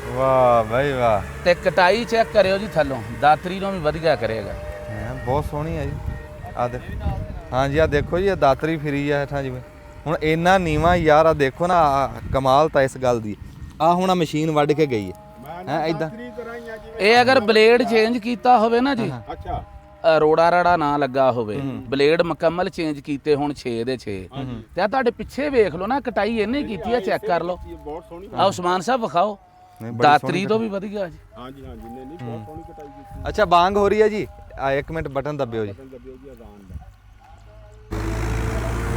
ਵਾਹ ਭਾਈ ਵਾਹ। ਤੇ ਕਟਾਈ ਚੈੱਕ ਕਰਿਓ ਜੀ ਥੱਲੋਂ, ਦਾਤਰੀ ਨੂੰ ਵੀ ਵਧੀਆ ਕਰੇਗਾ। ਬਹੁਤ ਸੋਹਣੀ ਹੈ ਜੀ। ਆ ਦੇ। ਹਾਂਜੀ ਆ ਦੇਖੋ ਜੀ, ਇਹ ਦਾਤਰੀ ਫਿਰੀ ਆ ਹੇਠਾਂ ਜਿਵੇਂ। ਹੁਣ ਇੰਨਾ ਨੀਵਾਂ ਯਾਰ, ਆ ਦੇਖੋ ਨਾ, ਕਮਾਲ ਤਾਂ ਇਸ ਗੱਲ ਦੀ। ਆ ਹੁਣ ਆ ਮਸ਼ੀਨ ਵੱਢ ਕੇ ਗਈ ਹੈ, ਹੈ ਇਦਾਂ ਇਹ ਅਗਰ ਬਲੇਡ ਚੇਂਜ ਕੀਤਾ ਹੋਵੇ ਨਾ ਜੀ, ਰੋੜਾ ਰੜਾ ਨਾ ਲੱਗਾ ਹੋਵੇ, ਬਲੇਡ ਮੁਕੰਮਲ ਚੇਂਜ ਕੀਤੇ ਹੁਣ 6 ਦੇ 6 ਤੇ ਆ ਤੁਹਾਡੇ ਪਿੱਛੇ ਵੇਖ ਲਓ ਨਾ, ਕਟਾਈ ਇਹਨੇ ਕੀਤੀ ਆ, ਚੈੱਕ ਕਰ ਲਓ। ਆ ਉਸਮਾਨ ਸਾਹਿਬ ਵਿਖਾਓ, ਦਾਤਰੀ ਤੋਂ ਵੀ ਵਧੀਆ ਜੀ। ਹਾਂਜੀ ਹਾਂਜੀ, ਨਹੀਂ ਬਹੁਤ ਸੋਹਣੀ ਕਟਾਈ ਕੀਤੀ। ਅੱਛਾ ਬਾਂਗ ਹੋ ਰਹੀ ਹੈ ਜੀ, ਆ 1 ਮਿੰਟ ਬਟਨ ਦੱਬਿਓ ਜੀ।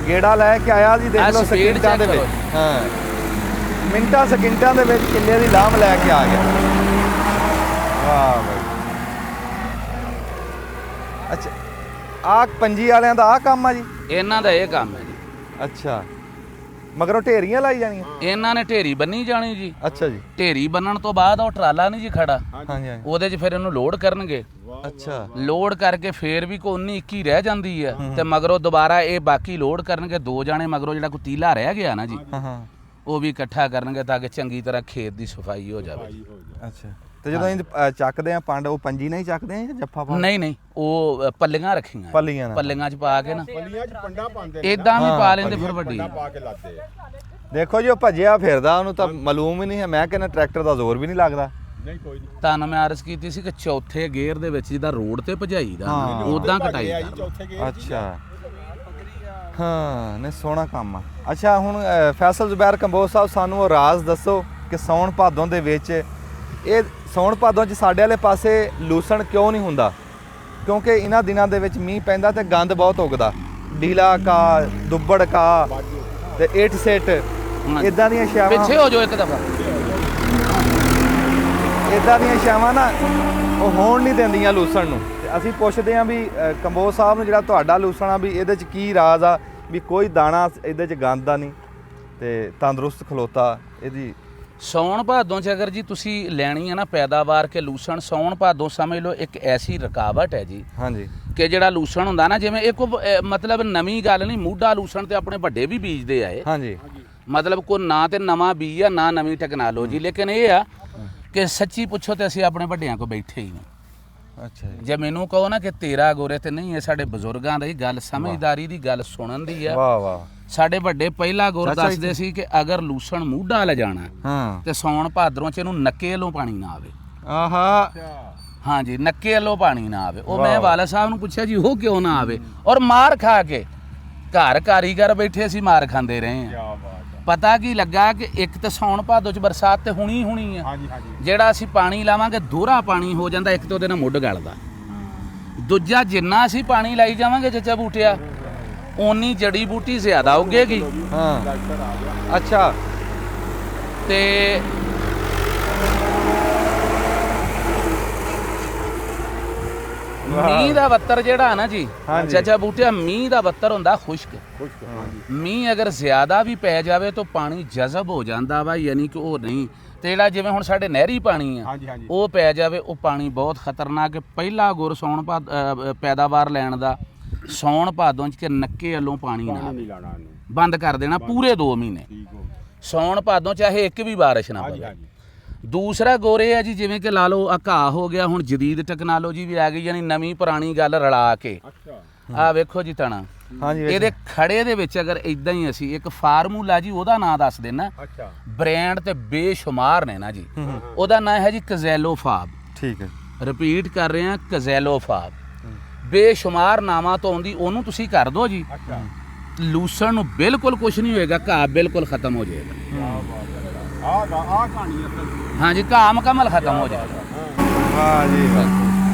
ਗੇੜਾ ਲੈ ਕੇ ਆਇਆ ਜੀ, ਦੇਖ ਲਓ ਸਕਿੰਟਾਂ ਦੇ ਵਿੱਚ, ਹਾਂ ਮਿੰਟਾਂ ਸਕਿੰਟਾਂ ਦੇ ਵਿੱਚ ਕਿੱਲੇ ਦੀ ਲਾਮ ਲੈ ਕੇ ਆ ਗਿਆ। ਵਾਹ ਬਾਈ। ਅੱਛਾ ਆਹ ਪੰਜੀ ਵਾਲਿਆਂ ਦਾ ਆਹ ਕੰਮ ਆ ਜੀ? ਇਹਨਾਂ ਦਾ ਇਹ ਕੰਮ ਹੈ ਜੀ। ਅੱਛਾ ਮਗਰੋਂ ਢੇਰੀਆਂ ਲਾਈ ਜਾਣੀਆਂ? ਇਹਨਾਂ ਨੇ ਢੇਰੀ ਬੰਨੀ ਜਾਣੀ ਜੀ। ਅੱਛਾ ਜੀ। ਢੇਰੀ ਬੰਨਣ ਤੋਂ ਬਾਅਦ ਉਹ ਟਰਾਲਾ ਨਹੀਂ ਜੀ ਖੜਾ, ਹਾਂਜੀ ਹਾਂਜੀ, ਉਹਦੇ 'ਚ ਫਿਰ ਇਹਨੂੰ ਲੋਡ ਕਰਨਗੇ। ਅੱਛਾ ਲੋਡ ਕਰਕੇ ਫੇਰ ਵੀ ਕੋਈ 19 21 ਰਹਿ ਜਾਂਦੀ ਹੈ ਤੇ ਮਗਰੋਂ ਦੁਬਾਰਾ ਇਹ ਬਾਕੀ ਲੋਡ ਕਰਨਗੇ। 2 ਜਾਣੇ ਮਗਰੋਂ ਜਿਹੜਾ ਕੋਈ ਤੀਲਾ ਰਹਿ ਗਿਆ ਨਾ ਜੀ, ਹਾਂ ਹਾਂ, ਉਹ ਵੀ ਇਕੱਠਾ ਕਰਨਗੇ ਤਾਂ ਕਿ ਚੰਗੀ ਤਰ੍ਹਾਂ ਖੇਤ ਦੀ ਸਫਾਈ ਹੋ ਜਾਵੇ। ਅੱਛਾ ਤੇ ਜਦੋਂ ਅਸੀਂ ਚੱਕਦੇ ਆ ਪੰਡ, ਉਹ ਪੰਜੀ ਨਹੀਂ ਚੱਕਦੇ ਆ ਜਾਂ ਜੱਫਾ ਪਾ? ਨਹੀਂ ਨਹੀਂ, ਉਹ ਪੱਲੀਆਂ ਰੱਖੀਆਂ, ਪੱਲੀਆਂ ਨਾਲ, ਪੱਲੀਆਂ 'ਚ ਪਾ ਕੇ ਨਾ ਪੱਲੀਆਂ 'ਚ ਪੰਡਾ ਪਾਉਂਦੇ ਇਦਾਂ ਵੀ ਪਾ ਲੈਂਦੇ ਫਿਰ ਵੱਡੀ ਪਾ ਕੇ ਲਾਤੇ ਆ। ਦੇਖੋ ਜੀ ਉਹ ਭੱਜਿਆ ਫਿਰਦਾ, ਉਹਨੂੰ ਤਾਂ ਮਾਲੂਮ ਹੀ ਨਹੀਂ ਹੈ। ਮੈਂ ਕਹਿੰਦਾ ਟਰੈਕਟਰ ਦਾ ਜ਼ੋਰ ਵੀ ਨਹੀਂ ਲੱਗਦਾ। ਨਹੀਂ ਕੋਈ ਨਹੀਂ, ਤੁਹਾਨੂੰ ਮੈਂ ਅਰਜ਼ ਕੀਤੀ ਸੀ ਕਿ ਚੌਥੇ ਗੇਅਰ ਦੇ ਵਿੱਚ ਜਿਹਦਾ ਰੋਡ ਤੇ ਭਜਾਈ ਦਾ ਉਦਾਂ ਕਟਾਈ ਜੀ ਕਰਨੀ। ਚੌਥੇ ਗੇਅਰ। ਅੱਛਾ ਹਾਂ, ਨੇ ਸੋਹਣਾ ਕੰਮ ਆ। ਅੱਛਾ ਹੁਣ ਫੈਸਲ ਜ਼ੁਬੈਰ ਕੰਬੋਜ ਸਾਹਿਬ, ਸਾਨੂੰ ਉਹ ਰਾਜ਼ ਦੱਸੋ ਕਿ ਸਾਉਣ ਭਾਦੋਂ ਦੇ ਵਿੱਚ, ਇਹ ਸਾਉਣ ਭਾਦੋਂ 'ਚ ਸਾਡੇ ਵਾਲੇ ਪਾਸੇ ਲੂਸਣ ਕਿਉਂ ਨਹੀਂ ਹੁੰਦਾ? ਕਿਉਂਕਿ ਇਹਨਾਂ ਦਿਨਾਂ ਦੇ ਵਿੱਚ ਮੀਂਹ ਪੈਂਦਾ ਤੇ ਗੰਦ ਬਹੁਤ ਉੱਗਦਾ, ਡੀਲਾ ਕਾ, ਦੁੱਬੜ ਕਾ ਤੇ ਇੱਟ ਸੇਟ, ਇਦਾਂ ਦੀਆਂ ਛਾਵਾਂ, ਪਿੱਛੇ ਹੋ ਜਾਓ ਇੱਕ ਦਫਾ, ਇਦਾਂ ਦੀਆਂ ਛਾਵਾਂ ਨਾ ਉਹ ਹੋਣ ਨਹੀਂ ਦਿੰਦੀਆਂ ਲੂਸਣ ਨੂੰ। ਤੇ ਅਸੀਂ ਪੁੱਛਦੇ ਆਂ ਵੀ ਕੰਬੋਜ ਸਾਹਿਬ ਨੂੰ, ਜਿਹੜਾ ਤੁਹਾਡਾ ਲੂਸਣ ਆ ਵੀ ਇਹਦੇ 'ਚ ਕੀ ਰਾਜ਼ ਆ ਵੀ ਕੋਈ ਦਾਣਾ ਇਹਦੇ 'ਚ ਗੰਦ ਦਾ ਨਹੀਂ ਤੇ ਤੰਦਰੁਸਤ ਖਲੋਤਾ ਇਹਦੀ? ਸੌਣ ਭਾਦੋਂ 'ਚ ਅਗਰ ਜੀ ਤੁਸੀਂ ਲੈਣੀ ਹੈ ਨਾ ਪੈਦਾਵਾਰ ਕੇ ਲੂਸਣ, ਸੌਣ ਭਾਦੋਂ ਸਮਝ ਲਓ ਇੱਕ ਐਸੀ ਰੁਕਾਵਟ ਹੈ ਜੀ। ਹਾਂਜੀ, ਕਿ ਜਿਹੜਾ ਲੂਸਣ ਹੁੰਦਾ ਨਾ, ਜਿਵੇਂ ਇੱਕ ਮਤਲਬ ਨਵੀਂ ਗੱਲ ਨਹੀਂ, ਮੂਢਾ ਲੂਸਣ ਤੇ ਆਪਣੇ ਵੱਡੇ ਵੀ ਬੀਜਦੇ ਆਏ, ਹਾਂਜੀ, ਮਤਲਬ ਕੋਈ ਨਾ ਤੇ ਨਵਾਂ ਬੀਜ ਆ ਨਾ ਨਵੀਂ ਟੈਕਨੋਲੋਜੀ, ਲੇਕਿਨ ਇਹ ਆ ਕਿ ਸੱਚੀ ਪੁੱਛੋ ਤੇ ਅਸੀਂ ਆਪਣੇ ਵੱਡਿਆਂ ਕੋਲ ਬੈਠੇ ਹੀ ਨਹੀਂ। ਅੱਛਾ ਜੀ, ਜੇ ਮੈਨੂੰ ਕਹੋ ਨਾ ਕਿ ਤੇਰਾ ਗੋਰੇ ਤੇ ਨਹੀਂ, ਇਹ ਸਾਡੇ ਬਜ਼ੁਰਗਾਂ ਦੀ ਗੱਲ, ਸਮਝਦਾਰੀ ਦੀ ਗੱਲ ਸੁਣਨ ਦੀ ਆ। ਵਾਹ ਵਾਹ। ਸਾਡੇ ਵੱਡੇ ਪਹਿਲਾ ਗੁਰ ਦੱਸਦੇ ਸੀ ਕਿ ਅਗਰ ਲੂਸਣ ਮੂਢਾ ਲਿਜਾਣਾ ਹਾਂ ਤੇ ਸੌਣ ਭਾਦਰੋਂ 'ਚ ਇਹਨੂੰ ਨੱਕੇ ਵੱਲੋਂ ਪਾਣੀ ਨਾ ਆਵੇ। ਆਹਾ, ਹਾਂਜੀ, ਨੱਕੇ ਵੱਲੋਂ ਪਾਣੀ ਨਾ ਆਵੇ। ਉਹ ਮੈਂ ਵਾਲਾ ਸਾਹਿਬ ਨੂੰ ਪੁੱਛਿਆ ਜੀ ਉਹ ਕਿਉਂ ਨਾ ਆਵੇ, ਔਰ ਮਾਰ ਖਾ ਕੇ ਘਰ ਕਾਰੀਗਰ ਬੈਠੇ ਸੀ ਮਾਰ ਖਾਂਦੇ ਰਹੇ ਆ। ਕੀ ਬਾਤ ਹੈ। ਪਤਾ ਕੀ ਲੱਗਾ ਕਿ ਇੱਕ ਤਾਂ ਸੌਣ ਭਾਦੋ 'ਚ ਬਰਸਾਤ ਤੇ ਹੋਣੀ ਆ, ਹਾਂਜੀ ਹਾਂਜੀ, ਜਿਹੜਾ ਅਸੀਂ ਪਾਣੀ ਲਾਵਾਂਗੇ ਦੋਹਰਾ ਪਾਣੀ ਹੋ ਜਾਂਦਾ, ਇੱਕ ਤਾਂ ਉਹਦੇ ਨਾਲ ਮੁੱਢ ਗਲਦਾ, ਦੂਜਾ ਜਿੰਨਾ ਅਸੀਂ ਪਾਣੀ ਲਾਈ ਜਾਵਾਂਗੇ ਚੱਚਾ ਬੂਟਿਆ ਓਨੀ ਜੜੀ ਬੂਟੀ ਜ਼ਿਆਦਾ ਉੱਗੇਗੀ। ਹਾਂ ਅੱਛਾ, ਤੇ ਮੀਂਹ ਦਾ ਬੱਤਰ ਜਿਹੜਾ ਨਾ ਜੀ ਚਾਚਾ ਬੂਟਿਆ, ਮੀਂਹ ਦਾ ਬੱਤਰ ਹੁੰਦਾ ਖੁਸ਼ਕ। ਮੀਂਹ ਅਗਰ ਜ਼ਿਆਦਾ ਵੀ ਪੈ ਜਾਵੇ ਤਾਂ ਪਾਣੀ ਜਜ਼ਬ ਹੋ ਜਾਂਦਾ ਵਾ, ਯਾਨੀ ਕਿ ਉਹ ਨਹੀਂ ਤੇ ਜਿਹੜਾ ਜਿਵੇਂ ਹੁਣ ਸਾਡੇ ਨਹਿਰੀ ਪਾਣੀ ਆ ਉਹ ਪੈ ਜਾਵੇ, ਉਹ ਪਾਣੀ ਬਹੁਤ ਖਤਰਨਾਕ ਹੈ। ਪਹਿਲਾ ਗੁਰ ਸੌਣ ਪੈਦਾਵਾਰ ਲੈਣ ਦਾ ਸੌਣ ਭਾਦੋਂ 'ਚ ਕਿ ਨੱਕੇ ਵੱਲੋਂ ਪਾਣੀ ਨਾ ਬੰਦ ਕਰ ਦੇਣਾ ਪੂਰੇ 2 ਮਹੀਨੇ। ਸੌਣ ਭਾਦੋਂ ਚਾਹੇ ਇੱਕ ਵੀ ਬਾਰਿਸ਼ ਨਾ ਪਵੇ। ਦੂਸਰਾ ਗੋਰੇ ਆ ਜੀ, ਜਿਵੇਂ ਕਿ ਲਾ ਲਓ ਆ ਘਾਹ ਹੋ ਗਿਆ, ਹੁਣ ਜਦੀਦ ਟੈਕਨੋਲੋਜੀ ਵੀ ਆ ਗਈ, ਯਾਨੀ ਨਵੀਂ ਪੁਰਾਣੀ ਗੱਲ ਰਲਾ ਕੇ। ਆ ਵੇਖੋ ਜੀ ਤਣਾ, ਇਹਦੇ ਖੜੇ ਦੇ ਵਿੱਚ ਅਗਰ ਇਦਾਂ ਹੀ ਅਸੀਂ ਇੱਕ ਫਾਰਮੂਲਾ ਜੀ ਉਹਦਾ ਨਾਂ ਦੱਸ ਦੇਣਾ, ਬ੍ਰਾਂਡ ਤੇ ਬੇਸ਼ੁਮਾਰ ਨੇ ਨਾ ਜੀ। ਉਹਦਾ ਨਾਂ ਹੈ ਜੀ ਕਜ਼ੈਲੋਫਾਬ। ਠੀਕ ਹੈ, ਰਿਪੀਟ ਕਰ ਰਹੇ ਹਾਂ, ਕਜ਼ੈਲੋਫਾਬ। ਬੇਸ਼ੁਮਾਰ ਨਾਮਾਂ ਤੋਂ ਆਉਂਦੀ, ਉਹਨੂੰ ਤੁਸੀਂ ਕਰ ਦਿਓ ਜੀ, ਲੂਸਣ ਨੂੰ ਬਿਲਕੁਲ ਕੁਝ ਨਹੀਂ ਹੋਏਗਾ, ਘਾਹ ਬਿਲਕੁਲ ਖਤਮ ਹੋ ਜਾਏਗਾ। हाँ जी, घाह मुकम्मल खत्म हो जाएगा। हाँ जी,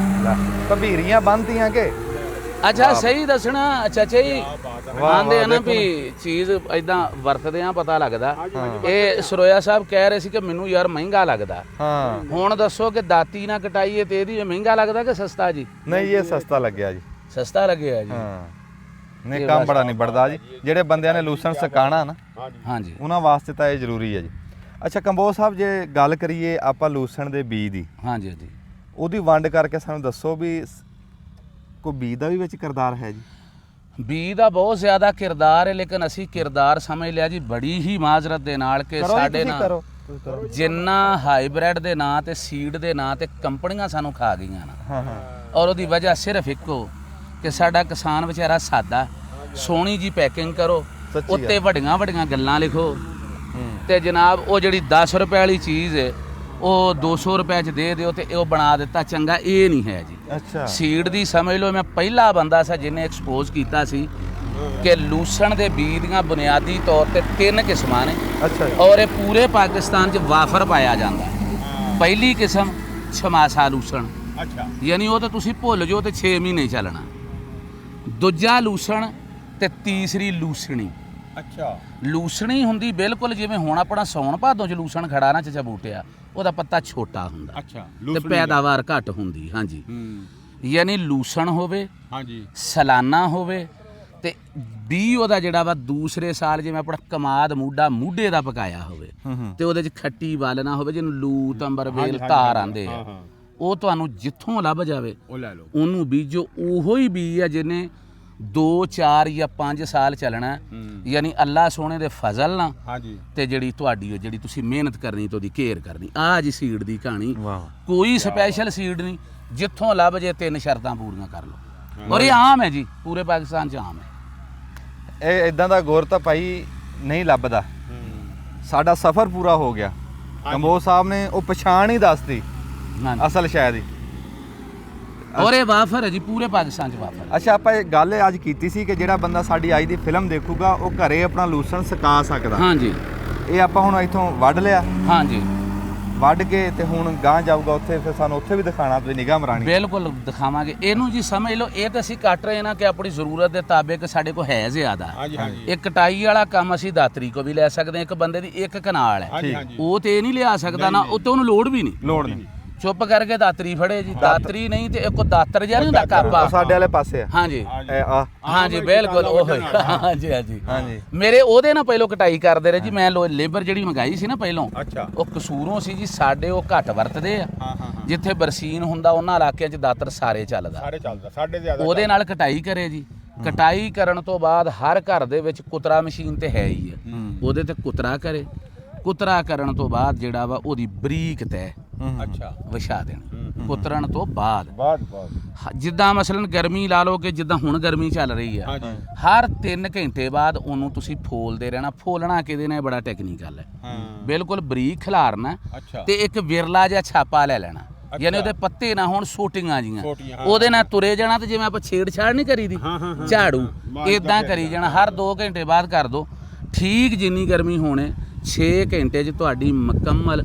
भबीरियां बनतीयां के? अच्छा सही दसना चाचा जी, आंदे ना भी चीज़ इदां वरतदे आ पता लगदा। ਇਹ ਸਰੋਇਆ ਸਾਹਿਬ ਕਹਿ ਰਹੇ ਸੀ ਕਿ ਮੈਨੂੰ ਯਾਰ ਮਹਿੰਗਾ ਲੱਗਦਾ। ਹਾਂ ਹੁਣ ਦੱਸੋ ਕਿ ਦਾਤੀ ਨਾ ਕਟਾਈਏ ਤੇ ਇਹਦੀ ਮਹਿੰਗਾ ਲੱਗਦਾ ਕਿ ਸਸਤਾ ਜੀ? ਨਹੀਂ, ਇਹ ਸਸਤਾ ਲੱਗਿਆ ਜੀ। ਸਸਤਾ ਲੱਗਿਆ ਜੀ। ਹਾਂ ਨਹੀਂ, ਕੰਮ ਬੜਾ ਨਿਬੜਦਾ ਜੀ। ਜਿਹੜੇ ਬੰਦਿਆਂ ਨੇ ਲੂਸਣ ਸਕਾਣਾ ਨਾ, ਹਾਂਜੀ, ਉਹਨਾਂ ਵਾਸਤੇ ਤਾਂ ਇਹ ਜ਼ਰੂਰੀ ਹੈ ਜੀ। ਅੱਛਾ ਕੰਬੋਜ ਸਾਹਿਬ, ਜੇ ਗੱਲ ਕਰੀਏ ਆਪਾਂ ਲੂਸਣ ਦੇ ਬੀਜ ਦੀ, ਹਾਂਜੀ ਹਾਂਜੀ, ਉਹਦੀ ਵੰਡ ਕਰਕੇ ਸਾਨੂੰ ਦੱਸੋ ਵੀ ਕੋਈ ਬੀਜ ਦਾ ਵੀ ਵਿੱਚ ਕਿਰਦਾਰ ਹੈ ਜੀ? ਬੀਜ ਦਾ ਬਹੁਤ ਜ਼ਿਆਦਾ ਕਿਰਦਾਰ ਹੈ, ਲੇਕਿਨ ਅਸੀਂ ਕਿਰਦਾਰ ਸਮਝ ਲਿਆ ਜੀ ਬੜੀ ਹੀ ਮਾਜ਼ਰਤ ਦੇ ਨਾਲ ਕਿ ਸਾਡੇ ਨਾਲ ਜਿੰਨਾ ਹਾਈਬ੍ਰਿਡ ਦੇ ਨਾਂ ਤੇ ਸੀਡ ਦੇ ਨਾਂ ਤੇ ਕੰਪਨੀਆਂ ਸਾਨੂੰ ਖਾ ਗਈਆਂ ਨਾ। ਹਾਂ ਹਾਂ, ਔਰ ਉਹਦੀ ਵਜ੍ਹਾ ਸਿਰਫ ਇੱਕੋ ਕਿ ਸਾਡਾ ਕਿਸਾਨ ਵਿਚਾਰਾ ਸਾਦਾ, ਸੋਹਣੀ ਜੀ ਪੈਕਿੰਗ ਕਰੋ, ਉੱਤੇ ਵੱਡੀਆਂ ਵੱਡੀਆਂ ਗੱਲਾਂ ਲਿਖੋ, ਤੇ ਜਨਾਬ ਉਹ ਜਿਹੜੀ 10 ਰੁਪਏ ਵਾਲੀ ਚੀਜ਼ ਹੈ ਉਹ 200 ਰੁਪਏ ਚ ਦੇ ਦਿਓ ਤੇ ਉਹ ਬਣਾ ਦਿੱਤਾ ਚੰਗਾ, ਇਹ ਨਹੀਂ ਹੈ ਜੀ। ਅੱਛਾ ਸੀਡ ਦੀ ਸਮਝ ਲਓ ਮੈਂ ਪਹਿਲਾ ਬੰਦਾ ਸੀ ਜਿਹਨੇ ਐਕਸਪੋਜ਼ ਕੀਤਾ ਸੀ ਕਿ ਲੂਸਣ ਦੇ ਬੀਜ ਦੀਆਂ ਬੁਨਿਆਦੀ ਤੌਰ ਤੇ 3 ਕਿਸਮਾਂ ਨੇ। ਅੱਛਾ ਔਰ ਇਹ ਪੂਰੇ ਪਾਕਿਸਤਾਨ 'ਚ ਵਾਫਰ ਪਾਇਆ ਜਾਂਦਾ। ਪਹਿਲੀ ਕਿਸਮ ਛਮਾਸਾ ਲੂਸਣ, ਅੱਛਾ ਯਾਨੀ ਉਹ ਤਾਂ ਤੁਸੀਂ ਭੁੱਲ ਜਾਓ ਤੇ 6 ਮਹੀਨੇ ਚੱਲਣਾ। ਦੂਜਾ ਲੂਸਣ ਤੇ ਤੀਸਰੀ ਲੂਸਣੀ। ਅੱਛਾ ਲੂਸਣੀ ਹੁੰਦੀ ਬਿਲਕੁਲ ਜਿਵੇਂ ਹੁਣ ਆਪਣਾ ਸੌਣ ਭਾਦੋਂ 'ਚ ਲੂਸਣ ਖੜਾ ਨਾ ਚਚਾ ਬੂਟਿਆ, ਉਹਦਾ ਪੱਤਾ ਛੋਟਾ ਹੁੰਦਾ ਅੱਛਾ ਤੇ ਪੈਦਾਵਾਰ ਘੱਟ ਹੁੰਦੀ। ਹਾਂਜੀ, ਯਾਨੀ ਲੂਸਣ ਹੋਵੇ, ਹਾਂਜੀ ਸਾਲਾਨਾ ਹੋਵੇ ਤੇ ਬੀ ਉਹਦਾ ਜਿਹੜਾ ਵਾ ਦੂਸਰੇ ਸਾਲ ਜਿਵੇਂ ਆਪਣਾ ਕਮਾਦ ਮੂਢੇ ਦਾ ਪਕਾਇਆ ਹੋਵੇ ਤੇ ਉਹਦੇ 'ਚ ਖੱਟੀ ਵੱਲ ਨਾ ਹੋਵੇ, ਜਿਹਨੂੰ ਲੂਤ ਅੰਬਰ ਵੇਲ ਧਾਰ ਆਂਦੇ ਆ। ਉਹ ਤੁਹਾਨੂੰ ਜਿੱਥੋਂ ਲੱਭ ਜਾਵੇ ਉਹ ਲੈ ਲਓ, ਉਹਨੂੰ ਬੀਜੋ। ਉਹੋ ਹੀ ਬੀਜ ਆ ਜਿਹਨੇ 2 4 ਜਾਂ 5 ਸਾਲ ਚੱਲਣਾ। ਯਾਨੀ ਅੱਲਾ ਸੋਹਣੇ ਦੇ ਫਜ਼ਲ ਨਾਲ ਹਾਂਜੀ ਤੇ ਜਿਹੜੀ ਤੁਹਾਡੀ ਉਹ ਜਿਹੜੀ ਤੁਸੀਂ ਮਿਹਨਤ ਕਰਨੀ ਤੇ ਉਹਦੀ ਕੇਅਰ ਕਰਨੀ। ਆਹ ਜੀ ਸੀਡ ਦੀ ਕਹਾਣੀ। ਵਾਹ ਕੋਈ ਸਪੈਸ਼ਲ ਸੀਡ ਨਹੀਂ, ਜਿੱਥੋਂ ਲੱਭ ਜੇ 3 ਸ਼ਰਤਾਂ ਪੂਰੀਆਂ ਕਰ ਲਓ। ਔਰ ਇਹ ਆਮ ਹੈ ਜੀ, ਪੂਰੇ ਪਾਕਿਸਤਾਨ 'ਚ ਆਮ ਹੈ। ਇਹ ਇਦਾਂ ਦਾ ਗੁਰ ਤਾਂ ਭਾਈ ਨਹੀਂ ਲੱਭਦਾ। ਸਾਡਾ ਸਫ਼ਰ ਪੂਰਾ ਹੋ ਗਿਆ। ਕੰਬੋਜ ਸਾਹਿਬ ਨੇ ਉਹ ਪਛਾਣ ਹੀ ਦੱਸਤੀ ਹਾਂਜੀ, ਅਸਲ ਸ਼ਾਇਦ ਹੀ। ਔਰ ਇਹ ਵਾਫਰ ਹੈ ਜੀ, ਪੂਰੇ ਪਾਕਿਸਤਾਨ 'ਚ ਵਾਫਰ। ਅੱਛਾ, ਆਪਾਂ ਇਹ ਗੱਲ ਅੱਜ ਕੀਤੀ ਸੀ ਕਿ ਜਿਹੜਾ ਬੰਦਾ ਸਾਡੀ ਅੱਜ ਦੀ ਫਿਲਮ ਦੇਖੂਗਾ ਉਹ ਘਰੇ ਆਪਣਾ ਲੂਸਣ ਸੁਕਾ ਸਕਦਾ। ਹਾਂਜੀ ਇਹ ਆਪਾਂ ਹੁਣ ਇੱਥੋਂ ਵੱਢ ਲਿਆ, ਹਾਂਜੀ, ਵੱਢ ਕੇ ਤੇ ਹੁਣ ਗਾਂ ਜਾਊਗਾ ਉੱਥੇ, ਫਿਰ ਸਾਨੂੰ ਉੱਥੇ ਵੀ ਦਿਖਾਣਾ, ਤੁਸੀਂ ਨਿਗਾਹ ਮਰਾਣੀ। ਬਿਲਕੁਲ ਦਿਖਾਵਾਂਗੇ। ਇਹਨੂੰ ਜੀ ਸਮਝ ਲਓ, ਇਹ ਤਾਂ ਅਸੀਂ ਕੱਟ ਰਹੇ ਨਾ ਕਿ ਆਪਣੀ ਜ਼ਰੂਰਤ ਦੇ ਤਾਬਿਕ ਸਾਡੇ ਕੋਲ ਹੈ ਜ਼ਿਆਦਾ। ਹਾਂਜੀ ਹਾਂਜੀ ਇਹ ਕਟਾਈ ਵਾਲਾ ਕੰਮ ਅਸੀਂ ਦਾਤਰੀ ਕੋ ਵੀ ਲੈ ਸਕਦੇ ਹਾਂ। ਇੱਕ ਬੰਦੇ ਦੀ ਇੱਕ ਕਨਾਲ ਹੈ, ਹਾਂਜੀ ਹਾਂਜੀ ਉਹ ਤੇ ਇਹ ਨਹੀਂ ਲਿਆ ਸਕਦਾ ਨਾ, ਉੱਤੇ ਉਹਨੂੰ ਲੋੜ ਵੀ ਨਹੀਂ। ਲੋੜ ਨਹੀਂ, ਚੁੱਪ ਕਰਕੇ ਦਾਤਰੀ ਫੜੇ ਜੀ। ਦਾਤਰੀ ਨਹੀਂ ਤੇ ਇੱਕ ਦਾਤਰ ਜਿਹਾ ਨਹੀਂ ਹੁੰਦਾ ਕਾਪਾ। ਉਹ ਸਾਡੇ ਵਾਲੇ ਪਾਸੇ ਆ। ਹਾਂਜੀ ਇਹ ਆ ਹਾਂਜੀ ਬਿਲਕੁਲ ਉਹ ਹਾਂਜੀ ਹਾਂਜੀ ਹਾਂਜੀ ਮੇਰੇ ਉਹਦੇ ਨਾਲ ਪਹਿਲੋਂ ਕਟਾਈ ਕਰਦੇ ਰਹੇ ਜੀ। ਮੈਂ ਲੇਬਰ ਜਿਹੜੀ ਮੰਗਾਈ ਸੀ ਨਾ ਪਹਿਲੋਂ, ਅੱਛਾ ਉਹ ਕਸੂਰੋਂ ਸੀ ਜੀ ਸਾਡੇ, ਉਹ ਘੱਟ ਵਰਤਦੇ ਆ। ਹਾਂ ਹਾਂ ਜਿੱਥੇ ਬਰਸੀਨ ਹੁੰਦਾ ਉਹਨਾਂ ਇਲਾਕਿਆਂ 'ਚ ਦਾਤਰ ਸਾਰੇ ਚੱਲਦਾ। ਸਾਰੇ ਚੱਲਦਾ, ਸਾਡੇ ਜ਼ਿਆਦਾ ਉਹਦੇ ਨਾਲ ਕਟਾਈ ਕਰੇ ਜੀ। ਕਟਾਈ ਕਰਨ ਤੋਂ ਬਾਅਦ ਹਰ ਘਰ ਦੇ ਵਿੱਚ ਕੁਤਰਾ ਮਸ਼ੀਨ ਤੇ ਹੈ ਹੀ ਹੈ, ਉਹਦੇ ਤੇ ਕੁਤਰਾ ਕਰੇ। ਕੁਤਰਾ ਕਰਨ ਤੋਂ ਬਾਅਦ ਜਿਹੜਾ ਵਾ ਉਹਦੀ ਬਰੀਕ ਤੈ ਅੱਛਾ ਵਿਛਾ ਦੇਣਾ। ਕੁਤਰਨ ਤੋਂ ਬਾਅਦ ਬਾਅਦ ਜਿੱਦਾਂ ਮਸਲਨ ਗਰਮੀ ਲਾ ਲਓ ਕਿ ਜਿੱਦਾਂ ਹੁਣ ਗਰਮੀ ਚੱਲ ਰਹੀ ਆ, ਹਾਂਜੀ ਹਰ 3 ਘੰਟੇ ਬਾਅਦ ਉਹਨੂੰ ਤੁਸੀਂ ਫੋਲਦੇ ਰਹਿਣਾ। ਫੋਲਣਾ ਕਿਹਦੇ ਨਾਲ ਬੜਾ ਟੈਕਨੀਕਲ ਹੈ। ਹਾਂ ਬਿਲਕੁਲ ਬਰੀਕ ਖਿਲਾਰਨਾ ਅੱਛਾ ਤੇ ਇੱਕ ਵਿਰਲਾ ਜਿਹਾ ਛਾਪਾ ਲੈ ਲੈਣਾ, ਯਾਨੀ ਉਹਦੇ ਪੱਤੇ ਨਾ ਹੋਣ, ਸੋਟੀਆਂ ਜੀਆਂ, ਛੋਟੀਆਂ, ਹਾਂ। ਉਹਦੇ ਨਾਲ ਤੁਰੇ ਜਾਣਾ। ਤੇ ਜਿਵੇਂ ਆਪਾਂ ਛੇੜਛਾੜ ਨਹੀਂ ਕਰੀਦੀ ਝਾੜੂ, ਇਦਾਂ ਕਰੀ ਜਾਣਾ। ਹਰ 2 ਘੰਟੇ ਬਾਅਦ ਕਰ ਦੋ। ਠੀਕ ਜਿੰਨੀ ਗਰਮੀ ਹੋਣੇ 6 ਘੰਟੇ 'ਚ ਤੁਹਾਡੀ ਮੁਕੰਮਲ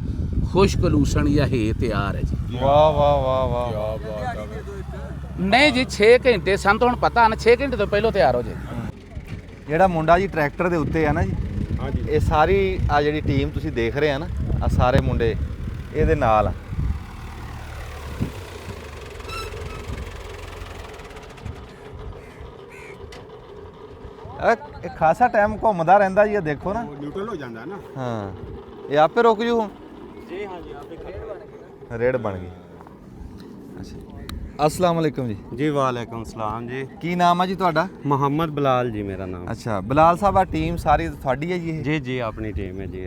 ਖੁਸ਼ਕ ਲੂਸਣ ਜਾਂ ਹੈ ਤਿਆਰ ਹੈ ਜੀ। ਵਾਹ ਵਾਹ ਵਾਹ ਵਾਹ। ਕਿਆ ਬਾਤ ਹੈ। ਨਹੀਂ ਜੀ 6 ਘੰਟੇ ਸਾਨੂੰ ਤਾਂ ਹੁਣ ਪਤਾ ਨਾ, 6 ਘੰਟੇ ਤੋਂ ਪਹਿਲਾਂ ਤਿਆਰ ਹੋ ਜੇ। ਜਿਹੜਾ ਮੁੰਡਾ ਜੀ ਟਰੈਕਟਰ ਦੇ ਉੱਤੇ ਆ ਨਾ ਜੀ, ਹਾਂਜੀ ਇਹ ਸਾਰੀ ਆ ਜਿਹੜੀ ਟੀਮ ਤੁਸੀਂ ਦੇਖ ਰਹੇ ਆ ਨਾ, ਆ ਸਾਰੇ ਮੁੰਡੇ ਇਹਦੇ ਨਾਲ ਆ। ਇਹ ਖਾਸਾ ਟਾਈਮ ਘੁੰਮਦਾ ਰਹਿੰਦਾ ਜੀ, ਇਹ ਦੇਖੋ ਨਾ। ਨਿਊਟਰਲ ਹੋ ਜਾਂਦਾ ਨਾ। ਹਾਂ, ਇਹ ਆਪੇ ਰੁਕ ਜੂ ਹੁਣ। ਜੀ ਹਾਂਜੀ ਆਪੇ ਰੇਡ ਬਣ ਗਈ। ਅੱਛਾ, अस्सलाम वालेकुम जी। जी वालेकुम सलाम जी। ਕੀ ਨਾਮ ਆ ਜੀ ਤੁਹਾਡਾ? मोहम्मद बिलाल जी मेरा नाम। ਅੱਛਾ, ਬਿਲਾਲ ਸਾਹਿਬ ਆ ਟੀਮ ਸਾਰੀ ਤੁਹਾਡੀ ਹੈ ਜੀ ਇਹ? जी जी अपनी टीम है जी।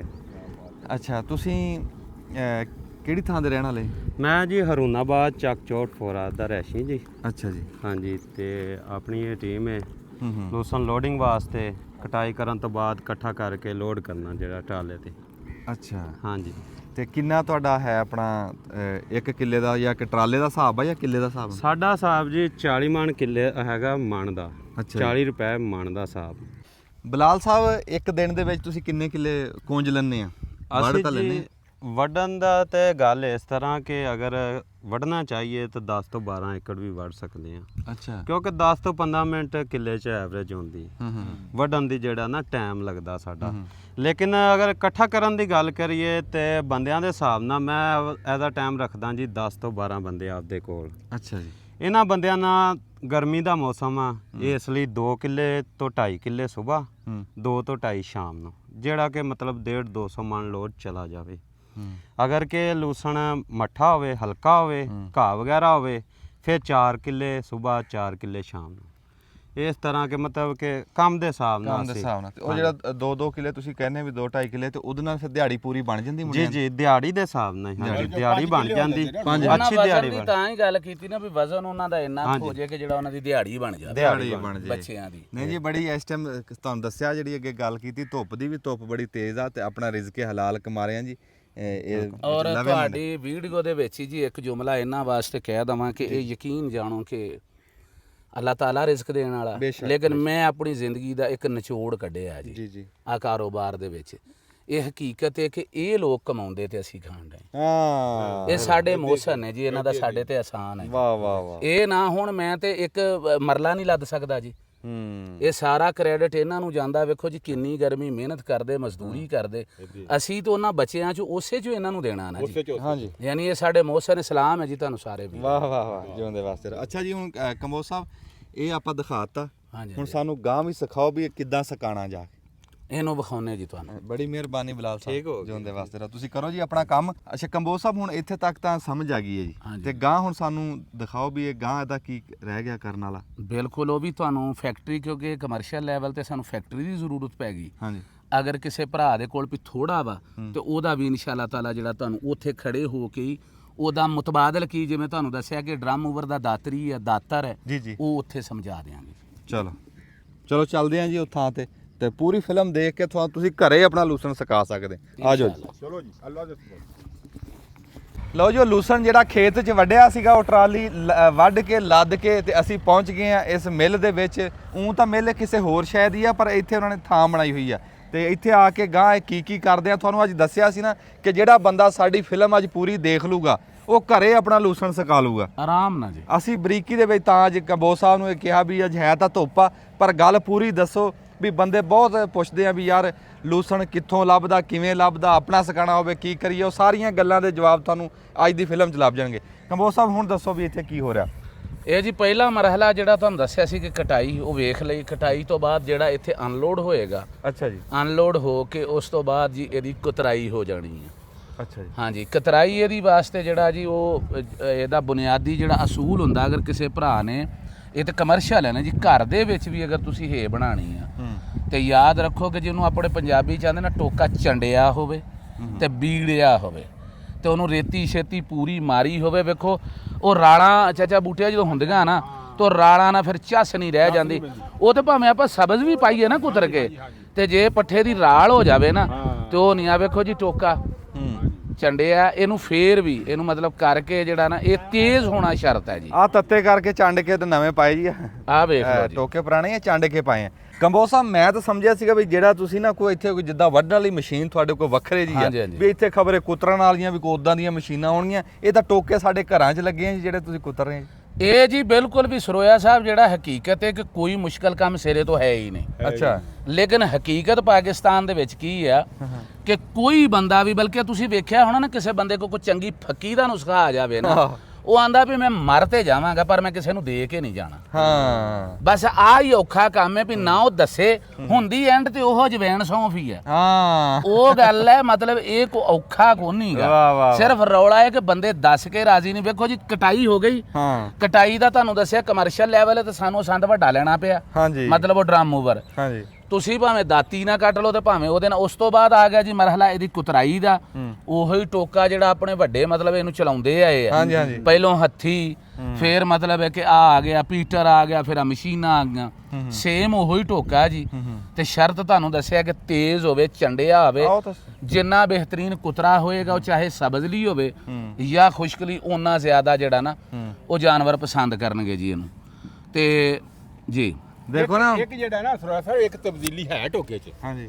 ਅੱਛਾ, ਤੁਸੀਂ ਕਿਹੜੀ ਥਾਂ ਦੇ ਰਹਿਣ ਵਾਲੇ? मैं जी हरूनाबाद ਚੱਕ ਚੋਟ ਫੋਰਾ ਦਾ ਰਹਿਸ਼ੀ ਜੀ। ਅੱਛਾ ਜੀ। ਹਾਂਜੀ ਤੇ ਆਪਣੀ ਇਹ ਟੀਮ ਹੈ ਹੂੰ ਲੂਸਨ ਲੋਡਿੰਗ ਵਾਸਤੇ ਕਟਾਈ ਕਰਨ ਤੋਂ ਬਾਅਦ ਇਕੱਠਾ ਕਰਕੇ ਲੋਡ ਕਰਨਾ ਜਿਹੜਾ ਟਰਾਲੇ ਤੇ। ਅੱਛਾ, ਹਾਂਜੀ ਤੇ ਕਿੰਨਾ ਤੁਹਾਡਾ ਹੈ ਆਪਣਾ 1 ਕਿੱਲੇ ਦਾ ਜਾਂ ਕਿ ਟਰਾਲੇ ਦਾ ਹਿਸਾਬ ਆ ਜਾਂ ਕਿੱਲੇ ਦਾ ਹਿਸਾਬ ਆ? ਸਾਡਾ ਹਿਸਾਬ ਜੀ 40 ਮਣ ਕਿੱਲੇ ਹੈਗਾ ਮਣ ਦਾ। ਅੱਛਾ 40 ਰੁਪਏ ਮਣ ਦਾ ਹਿਸਾਬ। ਬਿਲਾਲ ਸਾਹਿਬ, ਇੱਕ ਦਿਨ ਦੇ ਵਿੱਚ ਤੁਸੀਂ ਕਿੰਨੇ ਕਿੱਲੇ ਕੂੰਜ ਲੈਂਦੇ ਆ? ਵੜ ਤਾਂ ਲੈਂਦੇ? ਵੱਢਣ ਦਾ ਤੇ ਗੱਲ ਇਸ ਤਰ੍ਹਾਂ ਕਿ ਅਗਰ ਵੱਢਣਾ ਚਾਹੀਏ ਤਾਂ 10 ਤੋਂ 12 ਏਕੜ ਵੀ ਵੱਢ ਸਕਦੇ ਆ, ਅੱਛਾ। ਕਿਉਂਕਿ 10 ਤੋਂ 15 ਮਿੰਟ ਕਿੱਲੇ 'ਚ ਐਵਰੇਜ ਹੁੰਦੀ। ਵੱਢਣ ਦੀ ਜਿਹੜਾ ਨਾ ਟਾਈਮ ਲੱਗਦਾ ਸਾਡਾ। ਲੇਕਿਨ ਅਗਰ ਇਕੱਠਾ ਕਰਨ ਦੀ ਗੱਲ ਕਰੀਏ ਤੇ ਬੰਦਿਆਂ ਦੇ ਹਿਸਾਬ ਨਾਲ ਮੈਂ ਇਹਦਾ ਟਾਈਮ ਰੱਖਦਾ ਜੀ 10 ਤੋਂ 12 ਬੰਦੇ ਆਪਦੇ ਕੋਲ। ਅੱਛਾ ਜੀ। ਇਹਨਾਂ ਬੰਦਿਆਂ ਨਾਲ ਗਰਮੀ ਦਾ ਮੌਸਮ ਆ, ਇਸ ਲਈ 2 ਕਿੱਲੇ ਤੋਂ 2.5 ਕਿੱਲੇ ਸਵੇਰ, 2 ਤੋਂ 2.5 ਸ਼ਾਮ ਨੂੰ, ਜਿਹੜਾ ਕਿ ਮਤਲਬ 150 200 ਮਣ ਲੋਡ ਚਲਾ ਜਾਵੇ। ਅਗਰ ਕਿ ਲੂਸਣ ਮੱਠਾ ਹੋਵੇ, ਹਲਕਾ ਹੋਵੇ, ਘਾਹ ਵਗੈਰਾ ਹੋਵੇ, ਫਿਰ 4 ਕਿੱਲੇ ਸਵੇਰ, 4 ਕਿੱਲੇ ਸ਼ਾਮ ਨੂੰ। ਇਸ ਤਰ੍ਹਾਂ ਕਿ ਮਤਲਬ ਕਿ ਕੰਮ ਦੇ ਹਿਸਾਬ ਨਾਲ ਕੰਮ ਦੇ ਹਿਸਾਬ ਨਾਲ। ਤੇ ਉਹ ਜਿਹੜਾ 2-2 ਕਿੱਲੇ ਤੁਸੀਂ ਕਹਿੰਦੇ ਵੀ 2-2.5 ਕਿੱਲੇ, ਤੇ ਉਹਦੇ ਨਾਲ ਫਿਰ ਦਿਹਾੜੀ ਪੂਰੀ ਬਣ ਜਾਂਦੀ ਜੀ ਮੁੰਡਿਆਂ ਦੀ? ਜੀ ਦਿਹਾੜੀ ਦੇ ਹਿਸਾਬ ਨਾਲ। ਹਾਂਜੀ ਦਿਹਾੜੀ ਬਣ ਜਾਂਦੀ, ਉਹਨਾਂ ਅੱਛੀ ਵਜ਼ਨ ਦਿਹਾੜੀ ਦੀ ਬਣ। ਤਾਂ ਹੀ ਗੱਲ ਕੀਤੀ ਨਾ ਵੀ ਵਜ਼ਨ ਉਹਨਾਂ ਦਾ ਇੰਨਾ ਹੋ ਜੇ ਕਿ ਜਿਹੜਾ ਉਹਨਾਂ ਦੀ ਦਿਹਾੜੀ ਬਣ ਜਾਵੇ। ਦਿਹਾੜੀ ਬਣ ਜੇ ਬੱਚਿਆਂ ਦੀ। ਨਹੀਂ ਜੀ, ਬੜੀ ਇਸ ਟਾਈਮ ਤੁਹਾਨੂੰ ਦੱਸਿਆ ਜਿਹੜੀ ਅੱਗੇ ਗੱਲ ਕੀਤੀ, ਧੁੱਪ ਦੀ ਵੀ, ਧੁੱਪ ਬੜੀ ਤੇਜ਼ ਆ ਤੇ ਆਪਣਾ ਰਿਜ਼ਕ ਹਲਾਲ ਕਮਾ ਰਹੇ ਆ ਜੀ। ਔਰ ਤੁਹਾਡੀ ਵੀਡੀਓ ਦੇ ਵਿੱਚ ਹੀ ਜੀ ਇੱਕ ਜੁਮਲਾ ਇਹਨਾਂ ਵਾਸਤੇ ਕਹਿ ਦਵਾਂ ਕਿ ਇਹ ਯਕੀਨ ਜਾਣੋ ਕਿ ਅੱਲਾਹ ਤਾਲਾ ਰਿਜ਼ਕ ਦੇਣ ਵਾਲਾ, ਲੇਕਿਨ ਮੈਂ ਆਪਣੀ ਜ਼ਿੰਦਗੀ ਦਾ ਇੱਕ ਨਿਚੋੜ ਕੱਢਿਆ ਜੀ ਆ ਕਾਰੋਬਾਰ ਦੇ ਵਿੱਚ। ਇਹ ਹਕੀਕਤ ਹੈ ਕਿ ਇਹ ਲੋਕ ਕਮਾਉਂਦੇ ਤੇ ਅਸੀਂ ਖਾਣ ਰਹੇ ਹਾਂ। ਇਹ ਸਾਡੇ ਮੋਹਸਨ ਨੇ ਜੀ, ਇਹਨਾਂ ਦਾ ਸਾਡੇ ਤੇ ਆਸਾਨ ਹੈ। ਵਾਹ ਵਾਹ ਵਾਹ। ਇਹ ਨਾ ਹੁਣ ਮੈਂ ਤੇ ਇੱਕ ਮਰਲਾ ਨਹੀਂ ਲੱਦ ਸਕਦਾ ਜੀ। ਇਹ ਸਾਰਾ ਕ੍ਰੈਡਿਟ ਇਹਨਾਂ ਨੂੰ ਜਾਂਦਾ। ਵੇਖੋ ਜੀ ਕਿੰਨੀ ਗਰਮੀ ਮਿਹਨਤ ਕਰਦੇ, ਮਜ਼ਦੂਰੀ ਕਰਦੇ, ਅਸੀਂ ਤਾਂ ਉਹਨਾਂ ਬੱਚਿਆਂ ਚੋਂ ਉਸੇ ਚੋਂ ਇਹਨਾਂ ਨੂੰ ਦੇਣਾ ਨਾ ਜੀ। ਹਾਂਜੀ, ਯਾਨੀ ਇਹ ਸਾਡੇ ਮੋਹਸਨ ਇਸਲਾਮ ਹੈ ਜੀ। ਤੁਹਾਨੂੰ ਸਾਰੇ ਵੀ ਵਾਹ ਵਾਹ ਵਾਹ, ਜਿਉਂਦੇ ਵਾਸਤੇ। ਅੱਛਾ ਜੀ, ਹੁਣ ਕੰਬੋਜ ਸਾਹਿਬ ਇਹ ਆਪਾਂ ਦਿਖਾਤਾ, ਹੁਣ ਸਾਨੂੰ ਗਾਂ ਵੀ ਸਿਖਾਓ ਵੀ ਕਿੱਦਾਂ ਸਕਾਣਾ ਜਾ ਕੇ। ਇਹਨੂੰ ਵਿਖਾਉਣੇ ਜੀ ਤੁਹਾਨੂੰ। ਬੜੀ ਮਿਹਰਬਾਨੀ ਬਿਲਾਲ ਸਾਹਿਬ, ਜਿਉਂਦੇ ਵਾਸਤੇ ਰਹੋ। ਤੁਸੀਂ ਕਰੋ ਜੀ ਆਪਣਾ ਕੰਮ। ਅੱਛਾ ਕੰਬੋਜ ਸਾਹਿਬ, ਹੁਣ ਇੱਥੇ ਤੱਕ ਤਾਂ ਸਮਝ ਆ ਗਈ ਹੈ ਜੀ, ਤੇ ਗਾਂ ਹੁਣ ਸਾਨੂੰ ਦਿਖਾਓ ਵੀ ਇਹ ਗਾਂ ਇਹਦਾ ਕੀ ਰਹਿ ਗਿਆ ਕਰਨ ਵਾਲਾ। ਬਿਲਕੁਲ, ਉਹ ਵੀ ਤੁਹਾਨੂੰ ਫੈਕਟਰੀ, ਕਿਉਂਕਿ ਕਮਰਸ਼ੀਅਲ ਲੈਵਲ ਤੇ ਸਾਨੂੰ ਫੈਕਟਰੀ ਦੀ ਜ਼ਰੂਰਤ ਪੈ ਗਈ। ਹਾਂਜੀ, ਅਗਰ ਕਿਸੇ ਭਰਾ ਦੇ ਕੋਲ ਵੀ ਥੋੜਾ ਵਾ ਤੇ ਉਹਦਾ ਵੀ ਇਨਸ਼ਾਅੱਲਾ ਤਾਲਾ ਜਿਹੜਾ ਤੁਹਾਨੂੰ ਉੱਥੇ ਖੜੇ ਹੋ ਕੇ ਹੀ ਉਹਦਾ ਮੁਤਬਾਦਲ ਕੀ, ਜਿਵੇਂ ਤੁਹਾਨੂੰ ਦੱਸਿਆ ਕਿ ਡਰਮ ਓਵਰ ਦਾ ਦਾਤਰੀ ਹੈ, ਦਾਤਰ ਹੈ ਜੀ, ਉਹ ਉੱਥੇ ਸਮਝਾ ਦਿਆਂਗੇ। ਚਲੋ ਚਲੋ ਚੱਲਦੇ ਆਂ ਜੀ ਉਹ ਥਾਂ ਤੇ ਪੂਰੀ ਫਿਲਮ ਦੇਖ ਕੇ ਤੁਸੀਂ ਘਰੇ ਆਪਣਾ ਲੂਸਣ ਸਿਖਾ ਸਕਦੇ। ਆ ਜਾਓ ਜੀ, ਚਲੋ ਜੀ, ਅੱਲਾ ਦੇ ਲਓ ਜੀ। ਉਹ ਲੂਸਣ ਜਿਹੜਾ ਖੇਤ 'ਚ ਵੱਢਿਆ ਸੀਗਾ, ਉਹ ਟਰਾਲੀ ਵੱਢ ਕੇ ਲੱਦ ਕੇ ਤੇ ਅਸੀਂ ਪਹੁੰਚ ਗਏ ਆ ਇਸ ਮਿੱਲ ਦੇ ਵਿੱਚ। ਤਾਂ ਮਿੱਲ ਕਿਸੇ ਹੋਰ ਸ਼ਹਿਰ ਦੀ ਆ, ਪਰ ਇੱਥੇ ਉਹਨਾਂ ਨੇ ਥਾਂ ਬਣਾਈ ਹੋਈ ਆ, ਤੇ ਇੱਥੇ ਆ ਕੇ ਗਾਂ ਇਹ ਕੀ ਕਰਦੇ ਆ ਤੁਹਾਨੂੰ ਅੱਜ ਦੱਸਿਆ ਸੀ ਨਾ ਕਿ ਜਿਹੜਾ ਬੰਦਾ ਸਾਡੀ ਫਿਲਮ ਅੱਜ ਪੂਰੀ ਦੇਖ ਲੂਗਾ ਉਹ ਘਰੇ ਆਪਣਾ ਲੂਸਣ ਸਿਖਾ ਲੂਗਾ ਆਰਾਮ ਨਾਲ ਜੀ। ਅਸੀਂ ਬਰੀਕੀ ਦੇ ਵਿੱਚ ਤਾਂ ਅੱਜ ਕੰਬੋਜ ਸਾਹਿਬ ਨੂੰ ਇਹ ਕਿਹਾ ਵੀ ਅੱਜ ਹੈ ਤਾਂ ਧੁੱਪ ਆ, ਪਰ ਗੱਲ ਪੂਰੀ ਦੱਸੋ ਵੀ ਬੰਦੇ ਬਹੁਤ ਪੁੱਛਦੇ ਆ ਵੀ ਯਾਰ ਲੂਸਣ ਕਿੱਥੋਂ ਲੱਭਦਾ, ਕਿਵੇਂ ਲੱਭਦਾ, ਆਪਣਾ ਸਿਖਾਣਾ ਹੋਵੇ ਕੀ ਕਰੀਏ। ਉਹ ਸਾਰੀਆਂ ਗੱਲਾਂ ਦੇ ਜਵਾਬ ਤੁਹਾਨੂੰ ਅੱਜ ਦੀ ਫਿਲਮ 'ਚ ਲੱਭ ਜਾਣਗੇ। ਕੰਬੋਜ ਸਾਹਿਬ ਹੁਣ ਦੱਸੋ ਵੀ ਇੱਥੇ ਕੀ ਹੋ ਰਿਹਾ। ਇਹ ਜੀ ਪਹਿਲਾ ਮਰਹਲਾ ਜਿਹੜਾ ਤੁਹਾਨੂੰ ਦੱਸਿਆ ਸੀ ਕਿ ਕਟਾਈ, ਉਹ ਵੇਖ ਲਈ। ਕਟਾਈ ਤੋਂ ਬਾਅਦ ਜਿਹੜਾ ਇੱਥੇ ਅਨਲੋਡ ਹੋਏਗਾ। ਅੱਛਾ ਜੀ। ਅਨਲੋਡ ਹੋ ਕੇ ਉਸ ਤੋਂ ਬਾਅਦ ਜੀ ਇਹਦੀ ਕੁਤਰਾਈ ਹੋ ਜਾਣੀ ਹੈ। ਅੱਛਾ ਜੀ। ਹਾਂਜੀ, ਕਤਰਾਈ ਇਹਦੀ ਵਾਸਤੇ ਜਿਹੜਾ ਜੀ ਉਹ ਇਹਦਾ ਬੁਨਿਆਦੀ ਜਿਹੜਾ ਅਸੂਲ ਹੁੰਦਾ, ਅਗਰ ਕਿਸੇ ਭਰਾ ਨੇ, ਇਹ ਤਾਂ ਕਮਰਸ਼ੀਅਲ ਹੈ ਨਾ ਜੀ, ਘਰ ਦੇ ਵਿੱਚ ਵੀ ਅਗਰ ਤੁਸੀਂ ਹੇ ਬਣਾਉਣੀ ਆ ਤੇ ਯਾਦ ਰੱਖੋ ਕਿ ਜਿਹਨੂੰ ਆਪਣੇ ਪੰਜਾਬੀ ਚਾਹੁੰਦੇ ਨਾ ਟੋਕਾ ਚੰਡਿਆ ਹੋਵੇ ਤੇ ਬੀੜਿਆ ਹੋਵੇ ਤੇ ਉਹਨੂੰ ਰੇਤੀ ਛੇਤੀ ਪੂਰੀ ਮਾਰੀ ਹੋਵੇ। ਵੇਖੋ ਉਹ ਰਾਲਾਂ ਚਾਚਾ ਬੂਟਿਆਂ ਜਦੋਂ ਹੁੰਦੀਆਂ ਨਾ ਤਾਂ ਰਾਲਾਂ ਨਾਲ ਫਿਰ ਝੱਸ ਨਹੀਂ ਰਹਿ ਜਾਂਦੀ। ਉਹ ਤੇ ਭਾਵੇਂ ਆਪਾਂ ਸਬਜ਼ ਵੀ ਪਾਈਏ ਨਾ ਕੁਤਰ ਕੇ, ਤੇ ਜੇ ਪੱਠੇ ਦੀ ਰਾਲ ਹੋ ਜਾਵੇ ਨਾ ਤੇ ਉਹ ਨਹੀਂ ਆ। ਵੇਖੋ ਜੀ ਟੋਕਾ ਚੰਡਿਆ, ਇਹਨੂੰ ਫੇਰ ਵੀ ਇਹਨੂੰ ਮਤਲਬ ਕਰਕੇ ਜਿਹੜਾ ਨਾ ਇਹ ਤੇਜ਼ ਹੋਣਾ ਸ਼ਰਤ ਹੈ ਜੀ। ਆ ਤੱਤੇ ਕਰਕੇ ਚੰਡ ਕੇ ਤੇ ਨਵੇਂ ਪਾਏ ਜੀ। ਆ ਵੇਖ ਲਓ ਜੀ, ਟੋਕੇ ਪੁਰਾਣੇ ਆ, ਚੰਡ ਕੇ ਪਾਏ ਆ। ਕੰਬੋਜ ਸਾਹਿਬ ਮੈਂ ਤਾਂ ਸਮਝਿਆ ਸੀਗਾ ਵੀ ਜਿਹੜਾ ਤੁਸੀਂ ਨਾ ਕੋਈ ਇੱਥੇ ਕੋਈ ਜਿੱਦਾਂ ਵੱਢਣ ਵਾਲੀ ਮਸ਼ੀਨ ਤੁਹਾਡੇ ਕੋਲ ਵੱਖਰੇ ਜੀ ਆ, ਵੀ ਇੱਥੇ ਖਬਰੇ ਕੁਤਰਨ ਵਾਲੀਆਂ ਵੀ ਕੋਈ ਉਦਾਂ ਦੀਆਂ ਮਸ਼ੀਨਾਂ ਹੋਣਗੀਆਂ। ਇਹ ਤਾਂ ਟੋਕੇ ਸਾਡੇ ਘਰਾਂ 'ਚ ਲੱਗੇ ਆ ਜੀ ਜਿਹੜੇ ਤੁਸੀਂ ਕੁਤਰ ਰਹੇ ਆ। ਇਹ ਜੀ ਬਿਲਕੁਲ ਵੀ ਸਰੋਇਆ ਸਾਹਿਬ ਜਿਹੜਾ ਹਕੀਕਤ ਹੈ ਕਿ ਕੋਈ ਮੁਸ਼ਕਲ ਕੰਮ ਸਿਰੇ ਤੋਂ ਹੈ ਹੀ ਨਹੀਂ। ਅੱਛਾ, ਲੇਕਿਨ ਹਕੀਕਤ ਪਾਕਿਸਤਾਨ ਦੇ ਵਿੱਚ ਕੀ ਆ ਕਿ ਕੋਈ ਬੰਦਾ ਵੀ, ਬਲਕਿ ਤੁਸੀਂ ਵੇਖਿਆ ਹੋਣਾ ਨਾ ਕਿਸੇ ਬੰਦੇ ਕੋਲ ਕੋਈ ਚੰਗੀ ਫੱਕੀ ਦਾ ਨੁਸਖਾ ਆ ਜਾਵੇ ਨਾ, ਉਹ ਆਂਦਾ ਵੀ ਮੈਂ ਮਰ ਤੇ ਜਾਵਾਂਗਾ ਪਰ ਮੈਂ ਕਿਸੇ ਨੂੰ ਦੇ ਕੇ ਨਹੀਂ ਜਾਣਾ। ਹਾਂ, ਬਸ ਆ ਹੀ ਔਖਾ ਕੰਮ ਹੈ ਵੀ ਨਾ ਉਹ ਦੱਸੇ, ਹੁੰਦੀ ਐਂਡ ਤੇ ਉਹ ਜਵੈਣ ਸੌਂਫ ਹੀ ਆ। ਹਾਂ, ਉਹ ਗੱਲ ਹੈ, ਮਤਲਬ ਇਹ ਕੋ ਔਖਾ ਕੋ ਨਹੀਂਗਾ, ਸਿਰਫ ਰੌਲਾ ਹੈ ਕਿ ਬੰਦੇ ਦੱਸ ਕੇ ਰਾਜ਼ੀ ਨਹੀਂ। ਵੇਖੋ ਜੀ ਕਟਾਈ ਹੋ ਗਈ। ਹਾਂ, ਕਟਾਈ ਦਾ ਤੁਹਾਨੂੰ ਦੱਸਿਆ ਕਮਰਸ਼ੀਅਲ ਲੈਵਲ ਹੈ ਤੇ ਸਾਨੂੰ ਸੰਦ ਵੱਡਾ ਲੈਣਾ ਪਿਆ। ਹਾਂਜੀ, ਮਤਲਬ ਉਹ ਡਰਮ ਓਵਰ। ਹਾਂਜੀ, ਤੁਸੀਂ ਭਾਵੇਂ ਦਾਤੀ ਨਾ ਕੱਟ ਲਓ ਤੇ ਭਾਵੇਂ ਉਹਦੇ ਨਾਲ। ਉਸ ਤੋਂ ਬਾਅਦ ਆ ਗਿਆ ਜੀ ਮਰਹਲਾ ਇਹਦੀ ਕੁਤਰਾਈ ਦਾ। ਉਹੀ ਟੋਕਾ ਜਿਹੜਾ ਆਪਣੇ ਵੱਡੇ ਮਤਲਬ ਇਹਨੂੰ ਚਲਾਉਂਦੇ ਆਏ ਆ। ਹਾਂਜੀ, ਹਾਂਜੀ, ਪਹਿਲੋਂ ਹੱਥੀ, ਫਿਰ ਮਤਲਬ ਹੈ ਕਿ ਆ ਗਿਆ ਪੀਟਰ ਆ ਗਿਆ, ਫਿਰ ਆ ਮਸ਼ੀਨਾਂ ਆ ਗਈਆਂ। ਸੇਮ ਉਹੀ ਟੋਕਾ ਜੀ, ਤੇ ਸ਼ਰਤ ਤੁਹਾਨੂੰ ਦੱਸਿਆ ਕਿ ਤੇਜ਼ ਹੋਵੇ, ਚੰਡਿਆ ਹੋਵੇ। ਜਿੰਨਾ ਬਿਹਤਰੀਨ ਕੁਤਰਾ ਹੋਏਗਾ, ਉਹ ਚਾਹੇ ਸਬਜ਼ਲੀ ਹੋਵੇ ਜਾਂ ਖੁਸ਼ਕਲੀ, ਓਨਾ ਜ਼ਿਆਦਾ ਜਿਹੜਾ ਨਾ ਉਹ ਜਾਨਵਰ ਪਸੰਦ ਕਰਨਗੇ ਜੀ ਇਹਨੂੰ। ਤੇ ਜੀ ਦੇਖੋ ਨਾ ਇੱਕ ਜਿਹੜਾ ਨਾ ਸਰਦਾਰ ਸਾਹਿਬ ਇੱਕ ਤਬਦੀਲੀ ਹੈ ਟੋਕੇ 'ਚ। ਹਾਂਜੀ,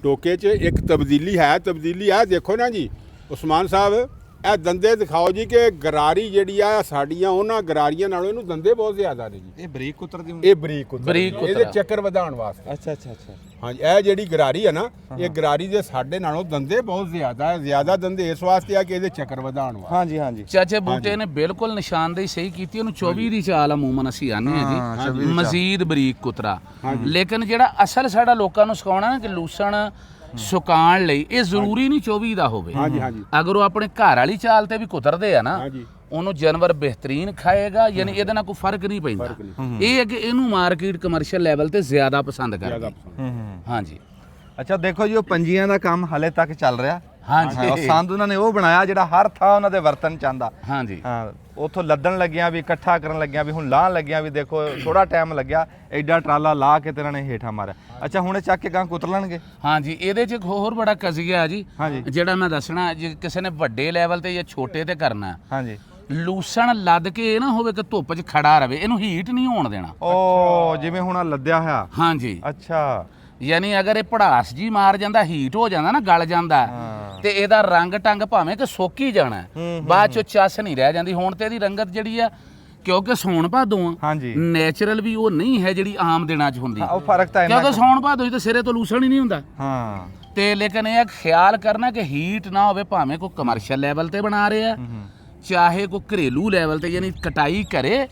ਟੋਕੇ 'ਚ ਇੱਕ ਤਬਦੀਲੀ ਹੈ। ਤਬਦੀਲੀ ਆ ਦੇਖੋ ਨਾ ਜੀ ਉਸਮਾਨ ਸਾਹਿਬ, ਇਹ ਦੰਦੇ ਦਿਖਾਓ ਜੀ ਕਿ ਗਰਾਰੀ ਜਿਹੜੀ ਆ ਸਾਡੀਆਂ ਉਹਨਾਂ ਗਰਾਰੀਆਂ ਨਾਲੋਂ ਇਹਨੂੰ ਦੰਦੇ ਬਹੁਤ ਜ਼ਿਆਦਾ ਨੇ ਜੀ। ਇਹ ਬਰੀਕ ਕੁਤਰਦੀ ਇਹ ਬਰੀਕ ਕੁਤਰਾ, ਇਹਦੇ ਚੱਕਰ ਵਧਾਉਣ ਵਾਸਤੇ। ਅੱਛਾ ਅੱਛਾ ਅੱਛਾ। ਹਾਂਜੀ, ਇਹ ਜਿਹੜੀ ਗਰਾਰੀ ਆ ਨਾ, ਇਹ ਗਰਾਰੀ ਦੇ ਸਾਡੇ ਨਾਲੋਂ ਦੰਦੇ ਬਹੁਤ ਜ਼ਿਆਦਾ ਹੈ। ਜ਼ਿਆਦਾ ਦੰਦੇ ਇਸ ਵਾਸਤੇ ਆ ਕਿ ਇਹਦੇ ਚੱਕਰ ਵਧਾਉਣ ਵਾਸਤੇ। ਹਾਂਜੀ, ਹਾਂਜੀ, ਚਾਚੇ ਬੂਟੇ ਨੇ ਬਿਲਕੁਲ ਨਿਸ਼ਾਨਦੇਹੀ ਸਹੀ ਕੀਤੀ। ਉਹਨੂੰ 24 ਦੀ ਚਾਲ ਅਮੂਮਨ ਅਸੀਂ ਆਨੇ ਆ ਜੀ, ਮਜ਼ੀਦ ਬਰੀਕ ਕੁਤਰਾ। ਲੇਕਿਨ ਜਿਹੜਾ ਅਸਲ ਸਾਡਾ ਲੋਕਾਂ ਨੂੰ ਸਿਖਾਉਣਾ ਨਾ ਕਿ ਲੂਸਣ ਸੁਕਾਉਣ ਲਈ ਇਹ ਜ਼ਰੂਰੀ ਨਹੀਂ 24 ਦਾ ਹੋਵੇ। ਹਾਂਜੀ, ਹਾਂਜੀ, ਅਗਰ ਉਹ ਆਪਣੇ ਘਰ ਵਾਲੀ ਚਾਲ ਤੇ ਵੀ ਕੁਤਰਦੇ ਆ ਨਾ, ਉਹਨੂੰ ਜਾਨਵਰ ਬਿਹਤਰੀਨ ਖਾਏਗਾ। ਯਾਨੀ ਇਹਦੇ ਨਾਲ ਕੋਈ ਫਰਕ ਨਹੀਂ ਪੈਂਦਾ। ਇਹ ਹੈ ਕਿ ਇਹਨੂੰ ਮਾਰਕੀਟ ਕਮਰਸ਼ੀਅਲ ਲੈਵਲ ਤੇ ਜ਼ਿਆਦਾ ਪਸੰਦ ਕਰਦੀ। ਹਾਂਜੀ। ਅੱਛਾ ਦੇਖੋ ਜੀ, ਉਹ ਪੰਜੀਆਂ ਦਾ ਕੰਮ ਹਲੇ ਤੱਕ ਚੱਲ ਰਿਹਾ। ਹਾਂਜੀ ਉਹ ਸੰਦ ਉਹਨਾਂ ਨੇ ਉਹ ਬਣਾਇਆ ਜਿਹੜਾ ਹਰ ਥਾਂ ਉਹਨਾਂ ਦੇ ਵਰਤਨ ਚ ਆਂਦਾ। ਹਾਂਜੀ ਹਾਂ ਉਥੋਂ ਲੱਦਣ ਲੱਗਿਆ ਵੀ ਇਕੱਠਾ ਕਰਨ ਲੱਗਿਆ ਵੀ ਹੁਣ ਲਾਹਣ ਲੱਗਿਆ ਵੀ ਦੇਖੋ ਥੋੜਾ ਟਾਈਮ ਲੱਗਿਆ ਐਡਾ ਟਰਾਲਾ ਲਾ ਕੇ ਤੇ ਇਹਨਾਂ ਨੇ ਹੇਠਾਂ ਮਾਰਿਆ। ਅੱਛਾ ਹੁਣ ਇਹ ਚੱਕ ਕੇ ਗਾਂ ਕੁਤਰ ਲੈਣਗੇ। ਹਾਂਜੀ ਇਹਦੇ 'ਚ ਇੱਕ ਹੋਰ ਬੜਾ ਕਜ਼ੀਆ ਜੀ ਹਾਂਜੀ। ਜਿਹੜਾ ਮੈਂ ਦੱਸਣਾ, ਜੇ ਕਿਸੇ ਨੇ ਵੱਡੇ ਲੈਵਲ ਤੇ ਜਾਂ ਛੋਟੇ ਤੇ ਕਰਨਾ, ਹਾਂਜੀ ਲੂਸਣ ਲੱਦ ਕੇ ਇਹ ਨਾ ਹੋਵੇ ਕਿ ਧੁੱਪ 'ਚ ਖੜਾ ਰਵੇ, ਇਹਨੂੰ ਹੀਟ ਨਹੀਂ ਹੋਣ ਦੇਣਾ। ਉਹ ਜਿਵੇਂ ਹੁਣ ਆਹ ਲੱਦਿਆ ਹੋਇਆ। ਹਾਂਜੀ ਅੱਛਾ ਯਾਨੀ ਅਗਰ ਇਹ ਪੜਾਸ ਜੀ ਮਾਰ ਜਾਂਦਾ, ਹੀਟ ਹੋ ਜਾਂਦਾ ਨਾ, ਗਲ ਜਾਂਦਾ, ਤੇ ਇਹਦਾ ਰੰਗ ਟੰਗ ਭਾਵੇਂ ਕਿ ਸੁੱਕ ਹੀ ਜਾਣਾ, ਬਾਅਦ ਚੋਂ ਚੱਸ ਨਹੀਂ ਰਹਿ ਜਾਂਦੀ। ਹੁਣ ਤੇ ਇਹਦੀ ਰੰਗਤ ਜਿਹੜੀ ਆ, ਕਿਉਂਕਿ ਸੌਣ ਭਾਦੋਂ ਆ, ਹਾਂਜੀ ਨੇਚਰਲ ਵੀ ਉਹ ਨਹੀਂ ਹੈ ਜਿਹੜੀ ਆਮ ਦਿਨਾਂ 'ਚ ਹੁੰਦੀ, ਉਹ ਫਰਕ ਤਾਂ ਕਿਉਂਕਿ ਸੌਣ ਭਾਦੋਂ 'ਚ ਤਾਂ ਸਿਰੇ ਤੋਂ ਲੂਸਣ ਹੀ ਨਹੀਂ ਹੁੰਦਾ। ਹਾਂ ਤੇ ਲੇਕਿਨ ਇਹ ਖਿਆਲ ਕਰਨਾ ਕਿ ਹੀਟ ਨਾ ਹੋਵੇ, ਭਾਵੇਂ ਕੋਈ ਕਮਰਸ਼ੀਅਲ ਲੈਵਲ ਤੇ ਬਣਾ ਰਹੇ ਆ, ਚਾਹੇ ਕੋਈ ਘਰੇਲੂ ਲੈਵਲ ਤੇ, ਯਾਨੀ ਕਟਾਈ ਕਰੇ,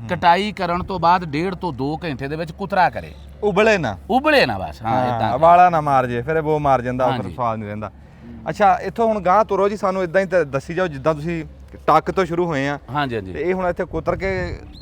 ਕਟਾਈ ਕਰਨ ਤੋਂ ਬਾਅਦ 1.5 ਤੋਂ 2 ਘੰਟੇ ਦੇ ਵਿੱਚ ਕੁਤਰਾ ਕਰੇ, ਉਬਲੇ ਨਾ ਬਸ। ਹਾਂ ਇਦਾਂ ਵਾਲਾ ਨਾ ਮਾਰ ਜੇ, ਫਿਰ ਉਹ ਮਾਰ ਜਾਂਦਾ, ਫਿਰ ਸਵਾਦ ਨਹੀਂ ਰਹਿੰਦਾ। ਅੱਛਾ ਇੱਥੋਂ ਹੁਣ ਗਾਂ ਤੁਰੋ ਜੀ, ਸਾਨੂੰ ਇਦਾਂ ਹੀ ਦੱਸੀ ਜਾਓ ਜਿੱਦਾਂ ਤੁਸੀਂ ਟੱਕ ਤੋਂ ਸ਼ੁਰੂ ਹੋਏ ਆ। ਹਾਂਜੀ ਹਾਂਜੀ। ਤੇ ਇਹ ਹੁਣ ਇੱਥੇ ਕੁਤਰ ਕੇ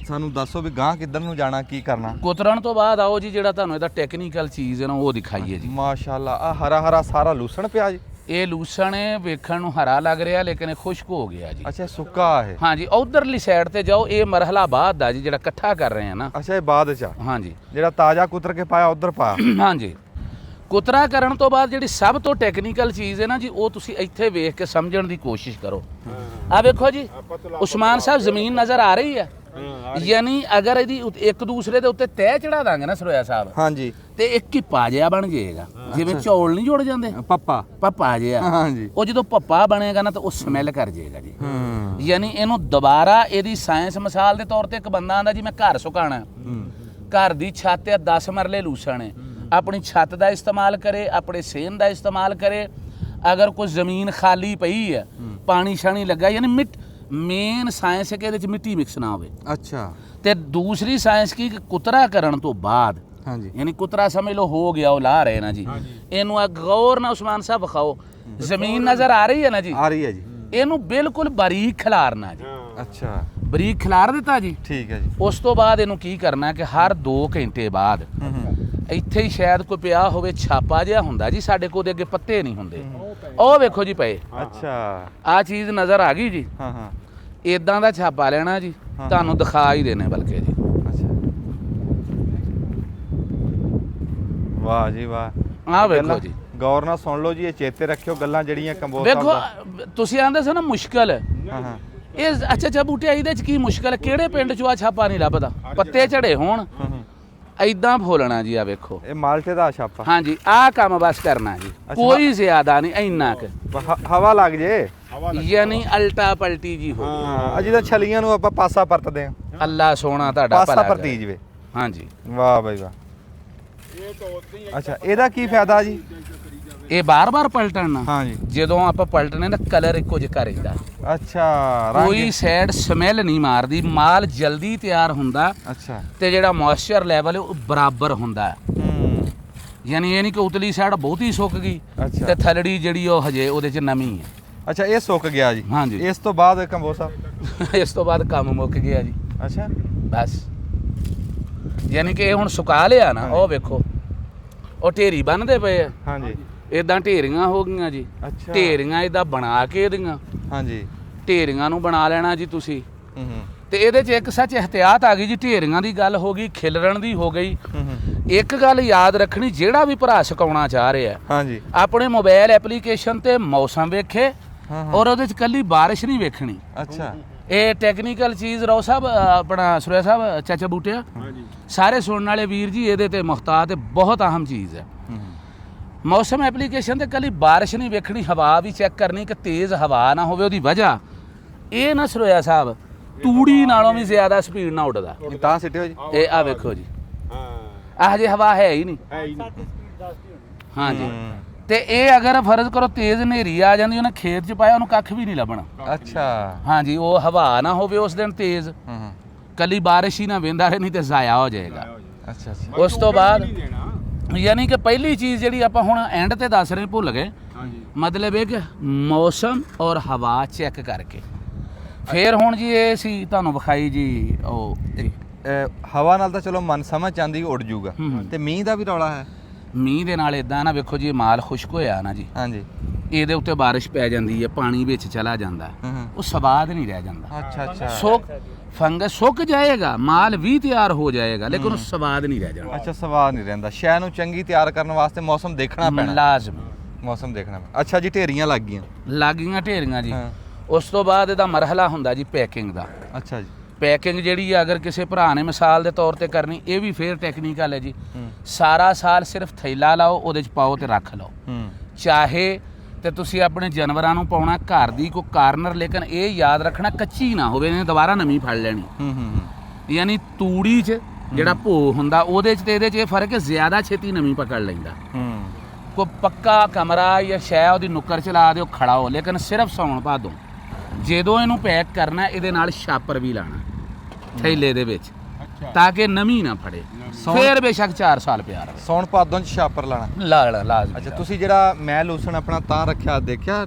ਸਾਨੂੰ ਦੱਸੋ ਵੀ ਗਾਂ ਕਿੱਧਰ ਨੂੰ ਜਾਣਾ, ਕੀ ਕਰਨਾ। ਕੁਤਰਨ ਤੋਂ ਬਾਅਦ ਆਓ ਜੀ, ਜਿਹੜਾ ਤੁਹਾਨੂੰ ਇਹਦਾ ਟੈਕਨੀਕਲ ਚੀਜ਼ ਹੈ ਨਾ ਉਹ ਦਿਖਾਈਏ ਜੀ। ਮਾਸ਼ਾਅੱਲਾ ਆ ਹਰਾ ਹਰਾ ਸਾਰਾ ਲੂਸਣ ਪਿਆ ਜੀ। ਇਹ ਲੂਸਣ ਵੇਖਣ ਨੂੰ ਹਰਾ ਲੱਗ ਰਿਹਾ, ਲੇਕਿਨ ਇਹ ਖੁਸ਼ਕ ਹੋ ਗਿਆ ਜੀ। ਅੱਛਾ ਸੁੱਕਾ ਇਹ। ਹਾਂਜੀ ਉਧਰਲੀ ਸਾਈਡ ਤੇ ਜਾਓ, ਇਹ ਮਰਹਲਾ ਬਾਅਦ ਦਾ ਜੀ, ਜਿਹੜਾ ਇਕੱਠਾ ਕਰ ਰਹੇ ਆ ਨਾ। ਅੱਛਾ ਇਹ ਬਾਅਦ ਚ ਆ। ਹਾਂਜੀ ਜਿਹੜਾ ਤਾਜ਼ਾ ਕੁਤਰ ਕੇ ਪਾਇਆ ਉਧਰ ਪਾਇਆ। ਹਾਂਜੀ ਕੁਤਰਾ ਕਰਨ ਤੋਂ ਬਾਅਦ ਜਿਹੜੀ ਸਭ ਤੋਂ ਟੈਕਨੀਕਲ ਚੀਜ਼ ਹੈ ਨਾ ਜੀ, ਉਹ ਤੁਸੀਂ ਇੱਥੇ ਵੇਖ ਕੇ ਸਮਝਣ ਦੀ ਕੋਸ਼ਿਸ਼ ਕਰੋ। ਆ ਵੇਖੋ ਜੀ ਉਸਮਾਨ ਸਾਹਿਬ, ਜ਼ਮੀਨ ਨਜ਼ਰ ਆ ਰਹੀ ਹੈ, ਯਾਨੀ ਅਗਰ ਇਹਦੀ ਇੱਕ ਦੂਸਰੇ ਦੇ ਉੱਤੇ ਤਹਿ ਚੜਾ ਦਾਂਗੇ ਨਾ ਸਰੋਇਆ ਸਾਹਿਬ, ਹਾਂਜੀ, ਤੇ ਇੱਕ ਹੀ ਪਾ ਜਿਹਾ ਬਣ ਜਾਏਗਾ, ਜਿਵੇਂ ਚੌਲ ਨਹੀਂ ਜੁੜ ਜਾਂਦੇ, ਪੱਪਾ ਜਿਹਾ। ਹਾਂਜੀ ਉਹ ਜਦੋਂ ਪੱਪਾ ਬਣੇਗਾ ਨਾ ਤਾਂ ਉਹ ਸਮੈਲ ਕਰ ਜਾਏਗਾ ਜੀ। ਯਾਨੀ ਇਹਨੂੰ ਦੁਬਾਰਾ ਇਹਦੀ ਸਾਇੰਸ ਮਿਸਾਲ ਦੇ ਤੌਰ ਤੇ ਇੱਕ ਬੰਦਾ ਆਂਦਾ ਜੀ ਮੈਂ ਘਰ ਸੁਕਾਣਾ, ਘਰ ਦੀ ਛੱਤ ਤੇ 10 ਮਰਲੇ ਲੂਸਣ ਹੈ, ਆਪਣੀ ਛੱਤ ਦਾ ਇਸਤੇਮਾਲ ਕਰੇ, ਆਪਣੇ ਸੇਨ ਦਾ ਇਸਤੇਮਾਲ ਕਰੇ। ਅਗਰ ਕੋਈ ਜ਼ਮੀਨ ਖਾਲੀ ਪਈ ਹੈ, ਪਾਣੀ ਸ਼ਾਣੀ ਲੱਗਾ, ਯਾਨੀ ਮੇਨ ਸਾਇੰਸ ਹੈ ਕਿ ਇਹਦੇ ਚ ਮਿੱਟੀ ਮਿਕਸ ਨਾ ਹੋਵੇ। ਅੱਛਾ ਤੇ ਦੂਸਰੀ ਸਾਇੰਸ ਕੀ, ਕੁਤਰਾ ਕਰਨ ਤੋਂ ਬਾਅਦ, ਹਾਂਜੀ ਯਾਨੀ ਕੁਤਰਾ ਸਮਝ ਲਓ ਹੋ ਗਿਆ, ਉਹ ਲਾ ਰਹੇ ਨਾ ਜੀ, ਇਹਨੂੰ ਆ ਗੌਰ ਨਾਲ ਉਸਮਾਨ ਸਾਹਿਬ ਵਿਖਾਓ, ਜ਼ਮੀਨ ਨਜ਼ਰ ਆ ਰਹੀ ਹੈ ਨਾ ਜੀ, ਆ ਰਹੀ ਹੈ ਜੀ। ਇਹਨੂੰ ਬਿਲਕੁਲ ਬਾਰੀਕ ਖਿਲਾਰਨਾ ਜੀ। ਅੱਛਾ ਬਰੀਕ ਖਿਲਾਰ ਦਿੱਤਾ ਜੀ। ਠੀਕ ਹੈ ਜੀ। ਉਸ ਤੋਂ ਬਾਅਦ ਇਹਨੂੰ ਕੀ ਕਰਨਾ ਕਿ ਹਰ 2 ਘੰਟੇ ਬਾਅਦ ਇੱਥੇ ਹੀ ਸ਼ਾਇਦ ਕੋਈ ਪਿਆ ਹੋਵੇ ਛਾਪਾ ਜਿਹਾ ਹੁੰਦਾ ਜੀ, ਸਾਡੇ ਕੋਲ ਦੇ ਅੱਗੇ ਪੱਤੇ ਨਹੀਂ ਹੁੰਦੇ, ਉਹ ਵੇਖੋ ਜੀ ਪਏ। ਅੱਛਾ ਆ ਚੀਜ਼ ਨਜ਼ਰ ਆ ਗਈ ਜੀ। ਹਾਂ ਹਾਂ ਇਦਾਂ ਦਾ ਛਾਪਾ ਲੈਣਾ ਜੀ, ਤੁਹਾਨੂੰ ਦਿਖਾ ਹੀ ਦੇਣੇ ਬਲਕਿ ਜੀ। ਅੱਛਾ ਵਾਹ ਜੀ ਵਾਹ। ਆਹ ਵੇਖੋ ਜੀ, ਗੌਰ ਨਾਲ ਸੁਣ ਲਓ ਜੀ, ਇਹ ਚੇਤੇ ਰੱਖਿਓ ਗੱਲਾਂ ਜਿਹੜੀਆਂ ਕੰਬੋਜ ਵੇਖੋ ਤੁਸੀਂ ਆਂਦੇ ਸੀ ਨਾ ਮੁਸ਼ਕਲ ਹਾਂ ਹਾਂ ਇਹ। ਅੱਛਾ ਬੂਟਿਆ ਇਹਦੇ ਚ ਕੀ ਮੁਸ਼ਕਲ, ਕਿਹੜੇ ਪਿੰਡ ਚੋਂ ਆ ਛਾਪਾ ਨਹੀਂ ਲੱਭਦਾ, ਪੱਤੇ ਝੜੇ ਹੋਣ, ਐਦਾਂ ਫੋਲਣਾ ਜੀ। ਆ ਵੇਖੋ ਇਹ ਮਾਲਟੇ ਦਾ ਛਾਪਾ। ਹਾਂਜੀ ਆਹ ਕੰਮ ਬਸ ਕਰਨਾ ਜੀ, ਕੋਈ ਜ਼ਿਆਦਾ ਨਹੀਂ, ਇੰਨਾ ਕੁ ਹਵਾ ਲੱਗ ਜੇ, ਯਾਨੀ ਅਲਟਾ ਪਲਟੀ ਜੀ ਹੋ। ਹਾਂ ਜਿਹਦਾ ਛਲੀਆਂ ਨੂੰ ਆਪਾਂ ਪਾਸਾ ਪਰਤਦੇ ਆ, ਅੱਲਾ ਸੋਹਣਾ ਤੁਹਾਡਾ ਪਾਸਾ ਭਲਾ ਪਰਤੀ ਕਰੇ। ਜਵੇ। ਹਾਂਜੀ ਵਾਹ ਬਾਈ ਵਾਹ। ਅੱਛਾ ਇਹਦਾ ਕੀ ਫਾਇਦਾ ਜੀ? ਇਹ ਬਾਰ-ਬਾਰ ਪਲਟਣਾ, ਹਾਂਜੀ ਜਦੋਂ ਆਪਾਂ ਪਲਟਨੇ ਨਾ ਕਲਰ ਇੱਕੋ ਜਿਹਾ ਰਹਿੰਦਾ। ਅੱਛਾ ਕੋਈ ਸਾਈਡ ਸਮੈਲ ਨਹੀਂ ਮਾਰਦੀ, ਮਾਲ ਜਲਦੀ ਤਿਆਰ ਹੁੰਦਾ। ਅੱਛਾ ਤੇ ਜਿਹੜਾ ਮੋਇਸਚਰ ਲੈਵਲ ਉਹ ਬਰਾਬਰ ਹੁੰਦਾ। ਯਾਨੀ ਇਹ ਨਹੀਂ ਕਿ ਉਤਲੀ ਸਾਈਡ ਬਹੁਤੀ ਸੁੱਕ ਗਈ ਤੇ ਥਲੜੀ ਜਿਹੜੀ ਉਹ ਹਜੇ ਉਹਦੇ 'ਚ ਨਮੀ ਹੈ। ਅੱਛਾ ਇਹ ਸੁੱਕ ਗਿਆ ਜੀ। ਹਾਂਜੀ ਇਸ ਤੋਂ ਬਾਅਦ ਕੰਬੋ ਸਾਹਿਬ ਇਸ ਤੋਂ ਬਾਅਦ ਕੰਮ ਮੁੱਕ ਗਿਆ ਜੀ। ਅੱਛਾ ਬਸ ਯਾਨੀ ਕਿ ਇਹ ਹੁਣ ਸੁਕਾ ਲਿਆ ਨਾ, ਉਹ ਵੇਖੋ ਉਹ ਢੇਰੀ ਬੰਨਦੇ ਪਏ ਆ। ਹਾਂਜੀ ਇਦਾਂ ਢੇਰੀਆਂ ਹੋ ਗਈਆਂ ਜੀ। ਅੱਛਾ ਢੇਰੀਆਂ ਇਦਾਂ ਬਣਾ ਕੇ ਇਹਦੀਆਂ, ਹਾਂਜੀ ਢੇਰੀਆਂ ਨੂੰ ਬਣਾ ਲੈਣਾ ਜੀ ਤੁਸੀਂ। ਤੇ ਇਹਦੇ 'ਚ ਇੱਕ ਸੱਚ ਇhtiyat ਆ ਗਈ ਜੀ, ਢੇਰੀਆਂ ਦੀ ਗੱਲ ਹੋ ਗਈ, ਖਿਲਰਣ ਦੀ ਹੋ ਗਈ। ਇੱਕ ਗੱਲ ਯਾਦ ਰੱਖਣੀ, ਜਿਹੜਾ ਵੀ ਭਰਾ ਸੁਕਾਉਣਾ ਚਾਹ ਰਿਹਾ, ਹਾਂਜੀ, ਆਪਣੇ ਮੋਬਾਈਲ ਐਪਲੀਕੇਸ਼ਨ ਤੇ ਮੌਸਮ ਵੇਖੇ ਔਰ ਉਹਦੇ 'ਚ ਕੱਲੀ ਬਾਰਿਸ਼ ਨਹੀਂ ਵੇਖਣੀ। ਅੱਛਾ ਇਹ ਟੈਕਨੀਕਲ ਚੀਜ਼ ਰੋ ਸਾਹਿਬ, ਆਪਣਾ ਸੁਰਿਆ ਸਾਹਿਬ, ਚਾਚਾ ਬੂਟਿਆ, ਸਾਰੇ ਸੁਣਨ ਵਾਲੇ ਵੀਰ ਜੀ ਇਹਦੇ ਤੇ ਮੁਹਤਾਤ ਹੈ, ਬਹੁਤ ਅਹਿਮ ਚੀਜ਼ ਹੈ। ਮੌਸਮ ਐਪਲੀਕੇਸ਼ਨ ਤੇ ਕੱਲੀ ਬਾਰਿਸ਼ ਨਹੀਂ ਵੇਖਣੀ, ਹਵਾ ਵੀ ਚੈੱਕ ਕਰਨੀ ਕਿ ਤੇਜ਼ ਹਵਾ ਨਾ ਹੋਵੇ, ਉਹਦੀ ਵਜ੍ਹਾ ਇਹ ਨਾ ਸੁਰਿਆ ਸਾਹਿਬ ਤੂੜੀ ਨਾਲੋਂ ਵੀ ਜ਼ਿਆਦਾ ਸਪੀਡ ਨਾਲ ਉੱਡਦਾ। ਤਾਂ ਸਿੱਟਿਓ ਜੀ, ਇਹ ਆ ਵੇਖੋ ਜੀ, ਆਹ ਜੇ ਹਵਾ ਹੈ ਹੀ ਨਹੀਂ। ਹਾਂਜੀ ਤੇ ਇਹ ਅਗਰ ਫਰਜ਼ ਕਰੋ ਤੇਜ਼ ਹਨੇਰੀ ਆ ਜਾਂਦੀ, ਉਹਨੇ ਖੇਤ 'ਚ ਪਾਇਆ, ਉਹਨੂੰ ਕੱਖ ਵੀ ਨਹੀਂ ਲੱਭਣਾ। ਅੱਛਾ ਹਾਂਜੀ, ਉਹ ਹਵਾ ਨਾ ਹੋਵੇ ਉਸ ਦਿਨ ਤੇਜ਼, ਕੱਲੀ ਬਾਰਿਸ਼ ਹੀ ਨਾ ਵੇਂਦਾ ਰਹੇ, ਨਹੀਂ ਤੇ ਜ਼ਾਇਆ ਹੋ ਜਾਏਗਾ। ਅੱਛਾ ਅੱਛਾ ਉਸ ਤੋਂ ਬਾਅਦ ਯਾਨੀ ਕਿ ਪਹਿਲੀ ਚੀਜ਼ ਜਿਹੜੀ ਆਪਾਂ ਹੁਣ ਐਂਡ ਤੇ ਦੱਸ ਰਹੇ, ਭੁੱਲ ਗਏ, ਮਤਲਬ ਇਹ ਕਿ ਮੌਸਮ ਔਰ ਹਵਾ ਚੈੱਕ ਕਰਕੇ ਫਿਰ ਹੁਣ ਜੀ ਇਹ ਸੀ ਤੁਹਾਨੂੰ ਵਿਖਾਈ ਜੀ। ਉਹ ਹਵਾ ਨਾਲ ਤਾਂ ਚਲੋ ਮਨ ਸਮਝ ਆਂਦੀ ਉੱਡ ਜੂਗਾ, ਤੇ ਮੀਂਹ ਦਾ ਵੀ ਰੌਲਾ ਹੈ। ਮੀਂਹ ਦੇ ਨਾਲ ਇਦਾਂ ਨਾ ਵੇਖੋ ਜੀ, ਮਾਲ ਖੁਸ਼ਕ ਹੋਇਆ ਨਾ ਜੀ। ਹਾਂਜੀ ਇਹਦੇ ਉੱਤੇ ਬਾਰਿਸ਼ ਪੈ ਜਾਂਦੀ ਹੈ, ਪਾਣੀ ਵਿੱਚ ਚਲਾ ਜਾਂਦਾ, ਉਹ ਸਵਾਦ ਨਹੀਂ ਰਹਿ ਜਾਂਦਾ। ਅੱਛਾ ਅੱਛਾ ਸੁੱਕ ਫੰਗਸ ਸੁੱਕ ਜਾਏਗਾ, ਮਾਲ ਵੀ ਤਿਆਰ ਹੋ ਜਾਏਗਾ, ਲੇਕਿਨ ਉਹ ਸਵਾਦ ਨਹੀਂ ਰਹਿ ਜਾਣਾ। ਅੱਛਾ ਸਵਾਦ ਨਹੀਂ ਰਹਿੰਦਾ। ਸ਼ੈ ਨੂੰ ਚੰਗੀ ਤਿਆਰ ਕਰਨ ਵਾਸਤੇ ਮੌਸਮ ਦੇਖਣਾ ਪੈਣਾ, ਲਾਜ਼ਮ ਮੌਸਮ ਦੇਖਣਾ ਪੈਣਾ। ਅੱਛਾ ਜੀ, ਢੇਰੀਆਂ ਲੱਗ ਗਈਆਂ। ਲੱਗੀਆਂ ਢੇਰੀਆਂ ਜੀ। ਉਸ ਤੋਂ ਬਾਅਦ ਇਹਦਾ ਮਰਹਲਾ ਹੁੰਦਾ ਜੀ ਪੈਕਿੰਗ ਦਾ। ਅੱਛਾ ਜੀ। ਪੈਕਿੰਗ ਜਿਹੜੀ ਆ ਅਗਰ ਕਿਸੇ ਭਰਾ ਨੇ ਮਿਸਾਲ ਦੇ ਤੌਰ ਤੇ ਕਰਨੀ, ਇਹ ਵੀ ਫੇਰ ਟੈਕਨੀਕਲ ਹੈ ਜੀ। ਸਾਰਾ ਸਾਲ ਸਿਰਫ ਥੈਲਾ ਲਾਓ, ਉਹਦੇ ਚ ਪਾਓ ਤੇ ਰੱਖ ਲਓ। ਚਾਹੇ ਤੇ ਤੁਸੀਂ ਆਪਣੇ ਜਾਨਵਰਾਂ ਨੂੰ ਪਾਉਣਾ ਘਰ ਦੀ ਕੋਈ ਕਾਰਨਰ, ਲੇਕਿਨ ਇਹ ਯਾਦ ਰੱਖਣਾ ਕੱਚੀ ਨਾ ਹੋਵੇ, ਇਹਨੇ ਦੁਬਾਰਾ ਨਵੀਂ ਫੜ ਲੈਣੀ। ਯਾਨੀ ਤੂੜੀ 'ਚ ਜਿਹੜਾ ਭੋ ਹੁੰਦਾ ਉਹਦੇ 'ਚ ਤੇ ਇਹਦੇ 'ਚ ਇਹ ਫਰਕ ਹੈ, ਜ਼ਿਆਦਾ ਛੇਤੀ ਨਵੀਂ ਪਕੜ ਲੈਂਦਾ। ਕੋਈ ਪੱਕਾ ਕਮਰਾ ਜਾਂ ਸ਼ੈ ਉਹਦੀ ਨੁੱਕਰ 'ਚ ਲਾ ਦਿਓ, ਖੜਾ ਹੋ, ਲੇਕਿਨ ਸਿਰਫ ਸਾਉਣ ਭਾਦੋਂ ਜਦੋਂ ਇਹਨੂੰ ਪੈਕ ਕਰਨਾ ਇਹਦੇ ਨਾਲ ਛਾਪਰ ਵੀ ਲਾਣਾ ਥੈਲੇ ਦੇ ਵਿੱਚ, ਤਾਂ ਕਿ ਨਵੀਂ ਨਾ ਫੜੇ। ਫੇਰ ਬੇਸ਼ੱਕ 4 ਸਾਲ ਪਿਆ ਰਹੇ। ਸੌਣ ਭਾਦੋਂ ਚ ਛਾਪਰ ਲਾਣਾ ਲਾਜ਼ਮੀ। ਅੱਛਾ, ਤੁਸੀਂ ਜਿਹੜਾ ਮੈਂ ਲੂਸਣ ਆਪਣਾ ਤਾਂ ਰੱਖਿਆ ਦੇਖਿਆ?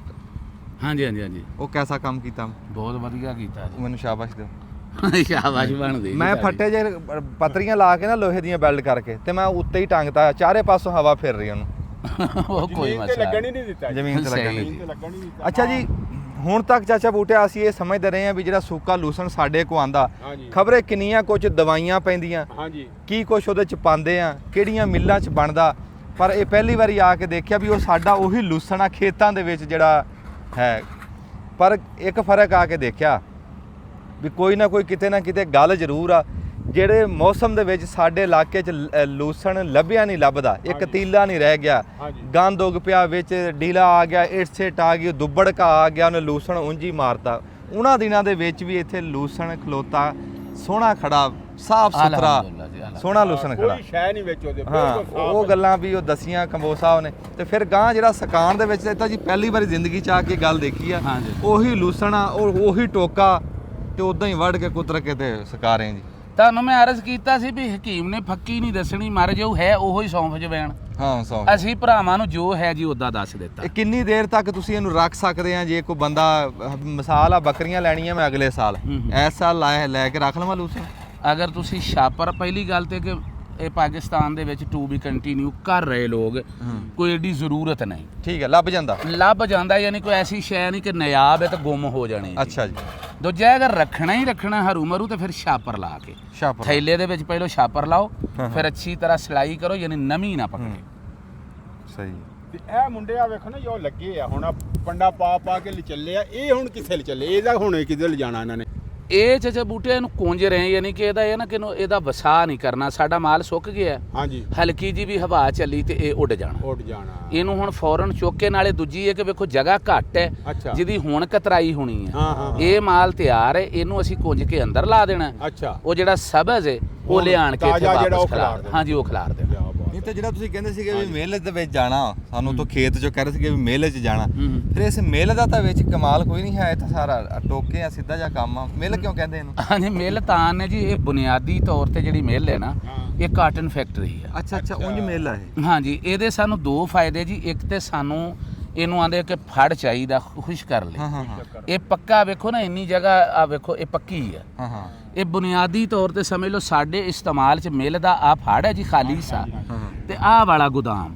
ਹਾਂਜੀ ਹਾਂਜੀ ਹਾਂਜੀ, ਉਹ ਕੈਸਾ ਕੰਮ ਕੀਤਾ? ਬਹੁਤ ਵਧੀਆ ਕੀਤਾ ਜੀ। ਮੈਨੂੰ ਸ਼ਾਬਾਸ਼ ਦਿਓ। ਸ਼ਾਬਾਸ਼ ਬਣਦੀ। ਮੈਂ ਫੱਟੇ ਜੇ ਪਤਰੀਆਂ ਲਾ ਕੇ ਨਾ ਲੋਹੇ ਦੀਆਂ ਵੈਲਡ ਕਰਕੇ ਤੇ ਮੈਂ ਉੱਤੇ ਹੀ ਟੰਗਤਾ, ਚਾਰੇ ਪਾਸੋਂ ਹਵਾ ਫਿਰ ਰਹੀ ਉਹਨੂੰ। ਉਹ ਕੋਈ ਮਸਲਾ ਲੱਗਣ ਹੀ ਨਹੀਂ ਦਿੱਤਾ, ਜ਼ਮੀਨ ਤੇ ਲੱਗਣ ਨਹੀਂ ਲੱਗਣ ਹੀ ਦਿੱਤਾ। ਅੱਛਾ ਜੀ, ਹੁਣ ਤੱਕ ਚਾਚਾ ਬੂਟਿਆ ਅਸੀਂ ਇਹ ਸਮਝਦੇ ਰਹੇ ਹਾਂ ਵੀ ਜਿਹੜਾ ਸੁੱਕਾ ਲੂਸਣ ਸਾਡੇ ਕੋ ਆਂਦਾ, ਖਬਰੇ ਕਿੰਨੀਆਂ ਕੁਝ ਦਵਾਈਆਂ ਪੈਂਦੀਆਂ, ਕੀ ਕੁਛ ਉਹਦੇ ਚ ਪਾਉਂਦੇ ਆ, ਕਿਹੜੀਆਂ ਮਿੱਲਾਂ ਚ ਬਣਦਾ, ਪਰ ਇਹ ਪਹਿਲੀ ਵਾਰੀ ਆ ਕੇ ਦੇਖਿਆ ਵੀ ਉਹ ਸਾਡਾ ਉਹੀ ਲੂਸਣ ਆ ਖੇਤਾਂ ਦੇ ਵਿੱਚ ਜਿਹੜਾ ਹੈ। ਪਰ ਇੱਕ ਫਰਕ ਆ ਕੇ ਦੇਖਿਆ ਵੀ ਕੋਈ ਨਾ ਕੋਈ ਕਿਤੇ ਨਾ ਕਿਤੇ ਗੱਲ ਜ਼ਰੂਰ ਆ, ਜਿਹੜੇ ਮੌਸਮ ਦੇ ਵਿੱਚ ਸਾਡੇ ਇਲਾਕੇ 'ਚ ਲੂਸਣ ਲੱਭਿਆ ਨਹੀਂ ਲੱਭਦਾ, ਇੱਕ ਤੀਲਾ ਨਹੀਂ ਰਹਿ ਗਿਆ, ਗੰਦ ਉਗ ਪਿਆ ਵਿੱਚ, ਡੀਲਾ ਆ ਗਿਆ, ਇਟਸੇਟ ਆ ਗਈ, ਦੁੱਬੜਕਾ ਆ ਗਿਆ, ਉਹਨੇ ਲੂਸਣ ਉਂਝੀ ਮਾਰਤਾ। ਉਹਨਾਂ ਦਿਨਾਂ ਦੇ ਵਿੱਚ ਵੀ ਇੱਥੇ ਲੂਸਣ ਖਲੋਤਾ ਸੋਹਣਾ ਖੜਾ, ਸਾਫ ਸੁਥਰਾ ਸੋਹਣਾ ਲੂਸਣ ਖੜਾ, ਕੋਈ ਸ਼ੈ ਨਹੀਂ ਵਿੱਚ ਉਹਦੇ। ਹਾਂ, ਉਹ ਗੱਲਾਂ ਵੀ ਉਹ ਦਸੀਆਂ ਕੰਬੋ ਸਾਹਿਬ ਨੇ। ਤੇ ਫਿਰ ਗਾਂ ਜਿਹੜਾ ਸਕਾਨ ਦੇ ਵਿੱਚ ਤਾਂ ਜੀ ਪਹਿਲੀ ਵਾਰੀ ਜ਼ਿੰਦਗੀ 'ਚ ਆ ਕੇ ਗੱਲ ਦੇਖੀ ਆ, ਉਹੀ ਲੂਸਣ ਆ, ਉਹੀ ਟੋਕਾ ਤੇ ਉਦਾਂ ਹੀ ਵੱਢ ਕੇ ਕੁਤਰ ਕੇ ਤੇ ਸਕਾ ਰਹੇ ਜੀ। ਤੁਹਾਨੂੰ ਮੈਂ ਅਰਜ਼ ਕੀਤਾ ਸੀ ਵੀ ਹਕੀਮ ਨੇ ਫੱਕੀ ਨਹੀਂ ਦੱਸਣੀ, ਮਰ ਜਾਊ ਹੈ ਉਹੋ ਹੀ ਸੌਂਫ ਜਵੈਣ। ਹਾਂ ਸੌਂਫ। ਅਸੀਂ ਭਰਾਵਾਂ ਨੂੰ ਜੋ ਹੈ ਜੀ ਉਦਾਂ ਦੱਸ ਦਿੱਤਾ। ਇਹ ਕਿੰਨੀ ਦੇਰ ਤੱਕ ਤੁਸੀਂ ਇਹਨੂੰ ਰੱਖ ਸਕਦੇ ਆ? ਜੇ ਕੋਈ ਬੰਦਾ ਮਿਸਾਲ ਆ ਬੱਕਰੀਆਂ ਲੈਣੀਆਂ ਮੈਂ ਅਗਲੇ ਸਾਲ, ਇਸ ਸਾਲ ਲੈ ਕੇ ਰੱਖ ਲਵਾਂ ਲੂਸਣ? ਅਗਰ ਤੁਸੀਂ ਛਾਪਰ, ਪਹਿਲੀ ਗੱਲ ਤੇ ਕਿ ਇਹ ਪਾਕਿਸਤਾਨ ਦੇ ਵਿੱਚ ਟੂ ਬੀ ਕੰਟੀਨਿਊ ਕਰ ਰਹੇ ਲੋਕ, ਕੋਈ ਏਡੀ ਜ਼ਰੂਰਤ ਨਹੀਂ। ਠੀਕ ਹੈ, ਲੱਭ ਜਾਂਦਾ ਯਾਨੀ ਕੋਈ ਐਸੀ ਸ਼ੈ ਨਹੀਂ ਕਿ ਨਾਯਾਬ ਹੈ ਤਾਂ ਗੁੰਮ ਹੋ ਜਾਣੀ। ਅੱਛਾ ਜੀ। ਦੂਜਾ ਅਗਰ ਰੱਖਣਾ ਹੀ ਰੱਖਣਾ हरू ਮਰੂ ਤੇ ਫਿਰ ਛਾਪਰ ਲਾ ਕੇ ਥੈਲੇ ਦੇ ਵਿੱਚ ਪਹਿਲਾਂ ਛਾਪਰ ਲਾਓ, ਫਿਰ ਅੱਛੀ ਤਰ੍ਹਾਂ ਸਿਲਾਈ ਕਰੋ, ਯਾਨੀ ਨਵੀਂ ਨਾ ਪਕੜੇ। ਸਹੀ। ਤੇ ਇਹ ਮੁੰਡੇ ਆ ਵੇਖੋ ਨਾ ਜੋ ਲੱਗੇ ਆ, ਹੁਣ ਪੰਡਾ ਪਾ ਕੇ ਚੱਲੇ ਆ, ਇਹ ਹੁਣ ਕਿੱਥੇ ਚੱਲੇ? ਇਹਦਾ ਹੁਣ ਕਿੱਧਰ ਲਿਜਾਣਾ ਇਹਨਾਂ ਨੇ? ਇਹ ਚਾਚਾ ਬੂਟੇ ਇਹਨੂੰ ਕੁੰਜ ਰਹੇ, ਯਾਨੀ ਕਿ ਇਹਦਾ ਇਹ ਨਾ ਕਿ ਇਹਦਾ ਵਸਾ ਨਹੀਂ ਕਰਨਾ। ਸਾਡਾ ਮਾਲ ਸੁੱਕ ਗਿਆ, ਹਾਂਜੀ, ਹਲਕੀ ਜੀ ਵੀ ਹਵਾ ਚੱਲੀ ਤੇ ਇਹ ਉੱਡ ਜਾਣਾ। ਇਹਨੂੰ ਹੁਣ ਫੌਰਨ ਚੁੱਕ ਕੇ, ਨਾਲੇ ਦੂਜੀ ਹੈ ਕਿ ਵੇਖੋ ਜਗ੍ਹਾ ਘੱਟ ਹੈ ਜਿਹਦੀ ਹੁਣ ਕਤਰਾਈ ਹੋਣੀ ਹੈ। ਇਹ ਮਾਲ ਤਿਆਰ ਹੈ, ਇਹਨੂੰ ਅਸੀਂ ਕੁੰਜ ਕੇ ਅੰਦਰ ਲਾ ਦੇਣਾ। ਉਹ ਜਿਹੜਾ ਸਬਜ਼ ਹੈ ਉਹ ਲਿਆਣ ਕੇ ਇੱਥੇ ਵਾਪਸ ਖਿਲਾਰ ਦੇਣਾ। ਹਾਂਜੀ, ਉਹ ਖਿਲਾਰ ਦੇਣਾ। ਨਹੀਂ ਤਾਂ ਜਿਹੜਾ ਤੁਸੀਂ ਕਹਿੰਦੇ ਸੀਗੇ ਵੀ ਮੇਲੇ ਦੇ ਵਿੱਚ ਜਾਣਾ, ਸਾਨੂੰ ਤੋਂ ਖੇਤ ਚੋਂ ਕਹਿ ਰਹੇ ਸੀਗੇ ਵੀ ਮੇਲੇ 'ਚ ਜਾਣਾ, ਫਿਰ ਇਸ ਮੇਲੇ ਦਾ ਤਾਂ ਵਿੱਚ ਕਮਾਲ ਕੋਈ ਨਹੀਂ ਹੈ। ਇਹ ਤਾਂ ਸਾਰਾ ਟੋਕੇ ਆ, ਸਿੱਧਾ ਜਿਹਾ ਕੰਮ ਆ। ਮਿਲ ਕਿਉਂ ਕਹਿੰਦੇ ਇਹਨੂੰ? ਹਾਂਜੀ, ਮਿਲ ਤਾਂ ਨੇ ਜੀ, ਇਹ ਬੁਨਿਆਦੀ ਤੌਰ ਤੇ ਜਿਹੜੀ ਮਿਲ ਹੈ ਨਾ, ਇਹ ਕਾਟਨ ਫੈਕਟਰੀ ਆ। ਅੱਛਾ, ਉਂਝ ਮਿਲ ਆ ਇਹ? ਹਾਂਜੀ, ਇਹਦੇ ਸਾਨੂੰ 2 ਫਾਇਦੇ ਜੀ। ਇੱਕ ਤੇ ਸਾਨੂੰ ਇਹਨੂੰ ਆਂਦੇ ਕਿ ਫੜ ਚਾਹੀਦਾ ਖੁਸ਼ ਕਰ ਲਈ। ਇਹ ਪੱਕਾ ਵੇਖੋ ਨਾ, ਇੰਨੀ ਜਗ੍ਹਾ ਆ ਵੇਖੋ, ਇਹ ਪੱਕੀ ਆ। ਇਹ ਬੁਨਿਆਦੀ ਤੌਰ ਤੇ ਸਮਝ ਲਓ ਸਾਡੇ ਇਸਤੇਮਾਲ 'ਚ ਮਿਲ ਦਾ ਆ ਫੜ ਹੈ ਜੀ, ਖਾਲੀ ਸਾ ਤੇ ਆਹ ਵਾਲਾ ਗੋਦਾਮ।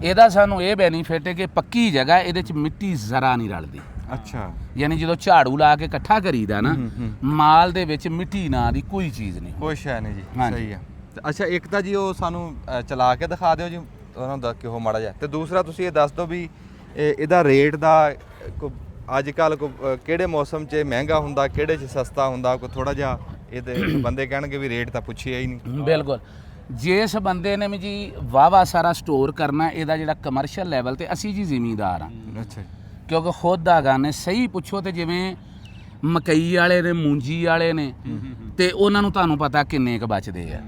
ਇਹਦਾ ਸਾਨੂੰ ਇਹ ਬੈਨੀਫਿਟ ਹੈ ਕਿ ਪੱਕੀ ਜਗ੍ਹਾ, ਇਹਦੇ 'ਚ ਮਿੱਟੀ ਜ਼ਰਾ ਨਹੀਂ ਰਲਦੀ। ਅੱਛਾ, ਯਾਨੀ ਜਦੋਂ ਝਾੜੂ ਲਾ ਕੇ ਇਕੱਠਾ ਕਰੀਦਾ ਨਾ, ਮਾਲ ਦੇ ਵਿੱਚ ਮਿੱਟੀ ਨਾਂ ਦੀ ਕੋਈ ਚੀਜ਼ ਨਹੀਂ, ਕੋਈ ਸ਼ੈ ਨਹੀਂ ਜੀ। ਸਹੀ ਆ। ਅੱਛਾ, ਇੱਕ ਤਾਂ ਜੀ ਉਹ ਸਾਨੂੰ ਚਲਾ ਕੇ ਦਿਖਾ ਦਿਓ ਜੀ, ਉਹਨਾਂ ਦਾ ਕਿਹੋ ਮਾੜਾ ਜਿਹਾ। ਤੇ ਦੂਸਰਾ ਤੁਸੀਂ ਇਹ ਦੱਸ ਦਿਓ ਵੀ ਇਹਦਾ ਰੇਟ ਦਾ ਅੱਜ ਕੱਲ੍ਹ ਕਿਹੜੇ ਮੌਸਮ 'ਚ ਮਹਿੰਗਾ ਹੁੰਦਾ, ਕਿਹੜੇ 'ਚ ਸਸਤਾ ਹੁੰਦਾ? ਕੋਈ ਥੋੜਾ ਜਿਹਾ ਇਹਦੇ ਬੰਦੇ ਕਹਿਣਗੇ ਵੀ ਰੇਟ ਤਾਂ ਪੁੱਛਿਆ ਹੀ ਨਹੀਂ। ਬਿਲਕੁਲ, ਜਿਸ ਬੰਦੇ ਨੇ ਵੀ ਜੀ ਵਾਵਾ ਸਾਰਾ ਸਟੋਰ ਕਰਨਾ, ਇਹਦਾ ਜਿਹੜਾ ਕਮਰਸ਼ੀਅਲ ਲੈਵਲ ਤੇ ਅਸੀਂ ਜੀ ਜ਼ਿਮੀਂਦਾਰ ਹਾਂ। ਅੱਛਾ, ਕਿਉਂਕਿ ਖੁਦ ਦਾ ਗਾਨੇ ਸਹੀ ਪੁੱਛੋ ਤੇ ਜਿਵੇਂ ਮਕਈ ਵਾਲੇ ਨੇ, ਮੂੰਜੀ ਵਾਲੇ ਨੇ, ਤੇ ਉਹਨਾਂ ਨੂੰ ਤੁਹਾਨੂੰ ਪਤਾ ਕਿੰਨੇ ਕੁ ਬਚਦੇ ਆ।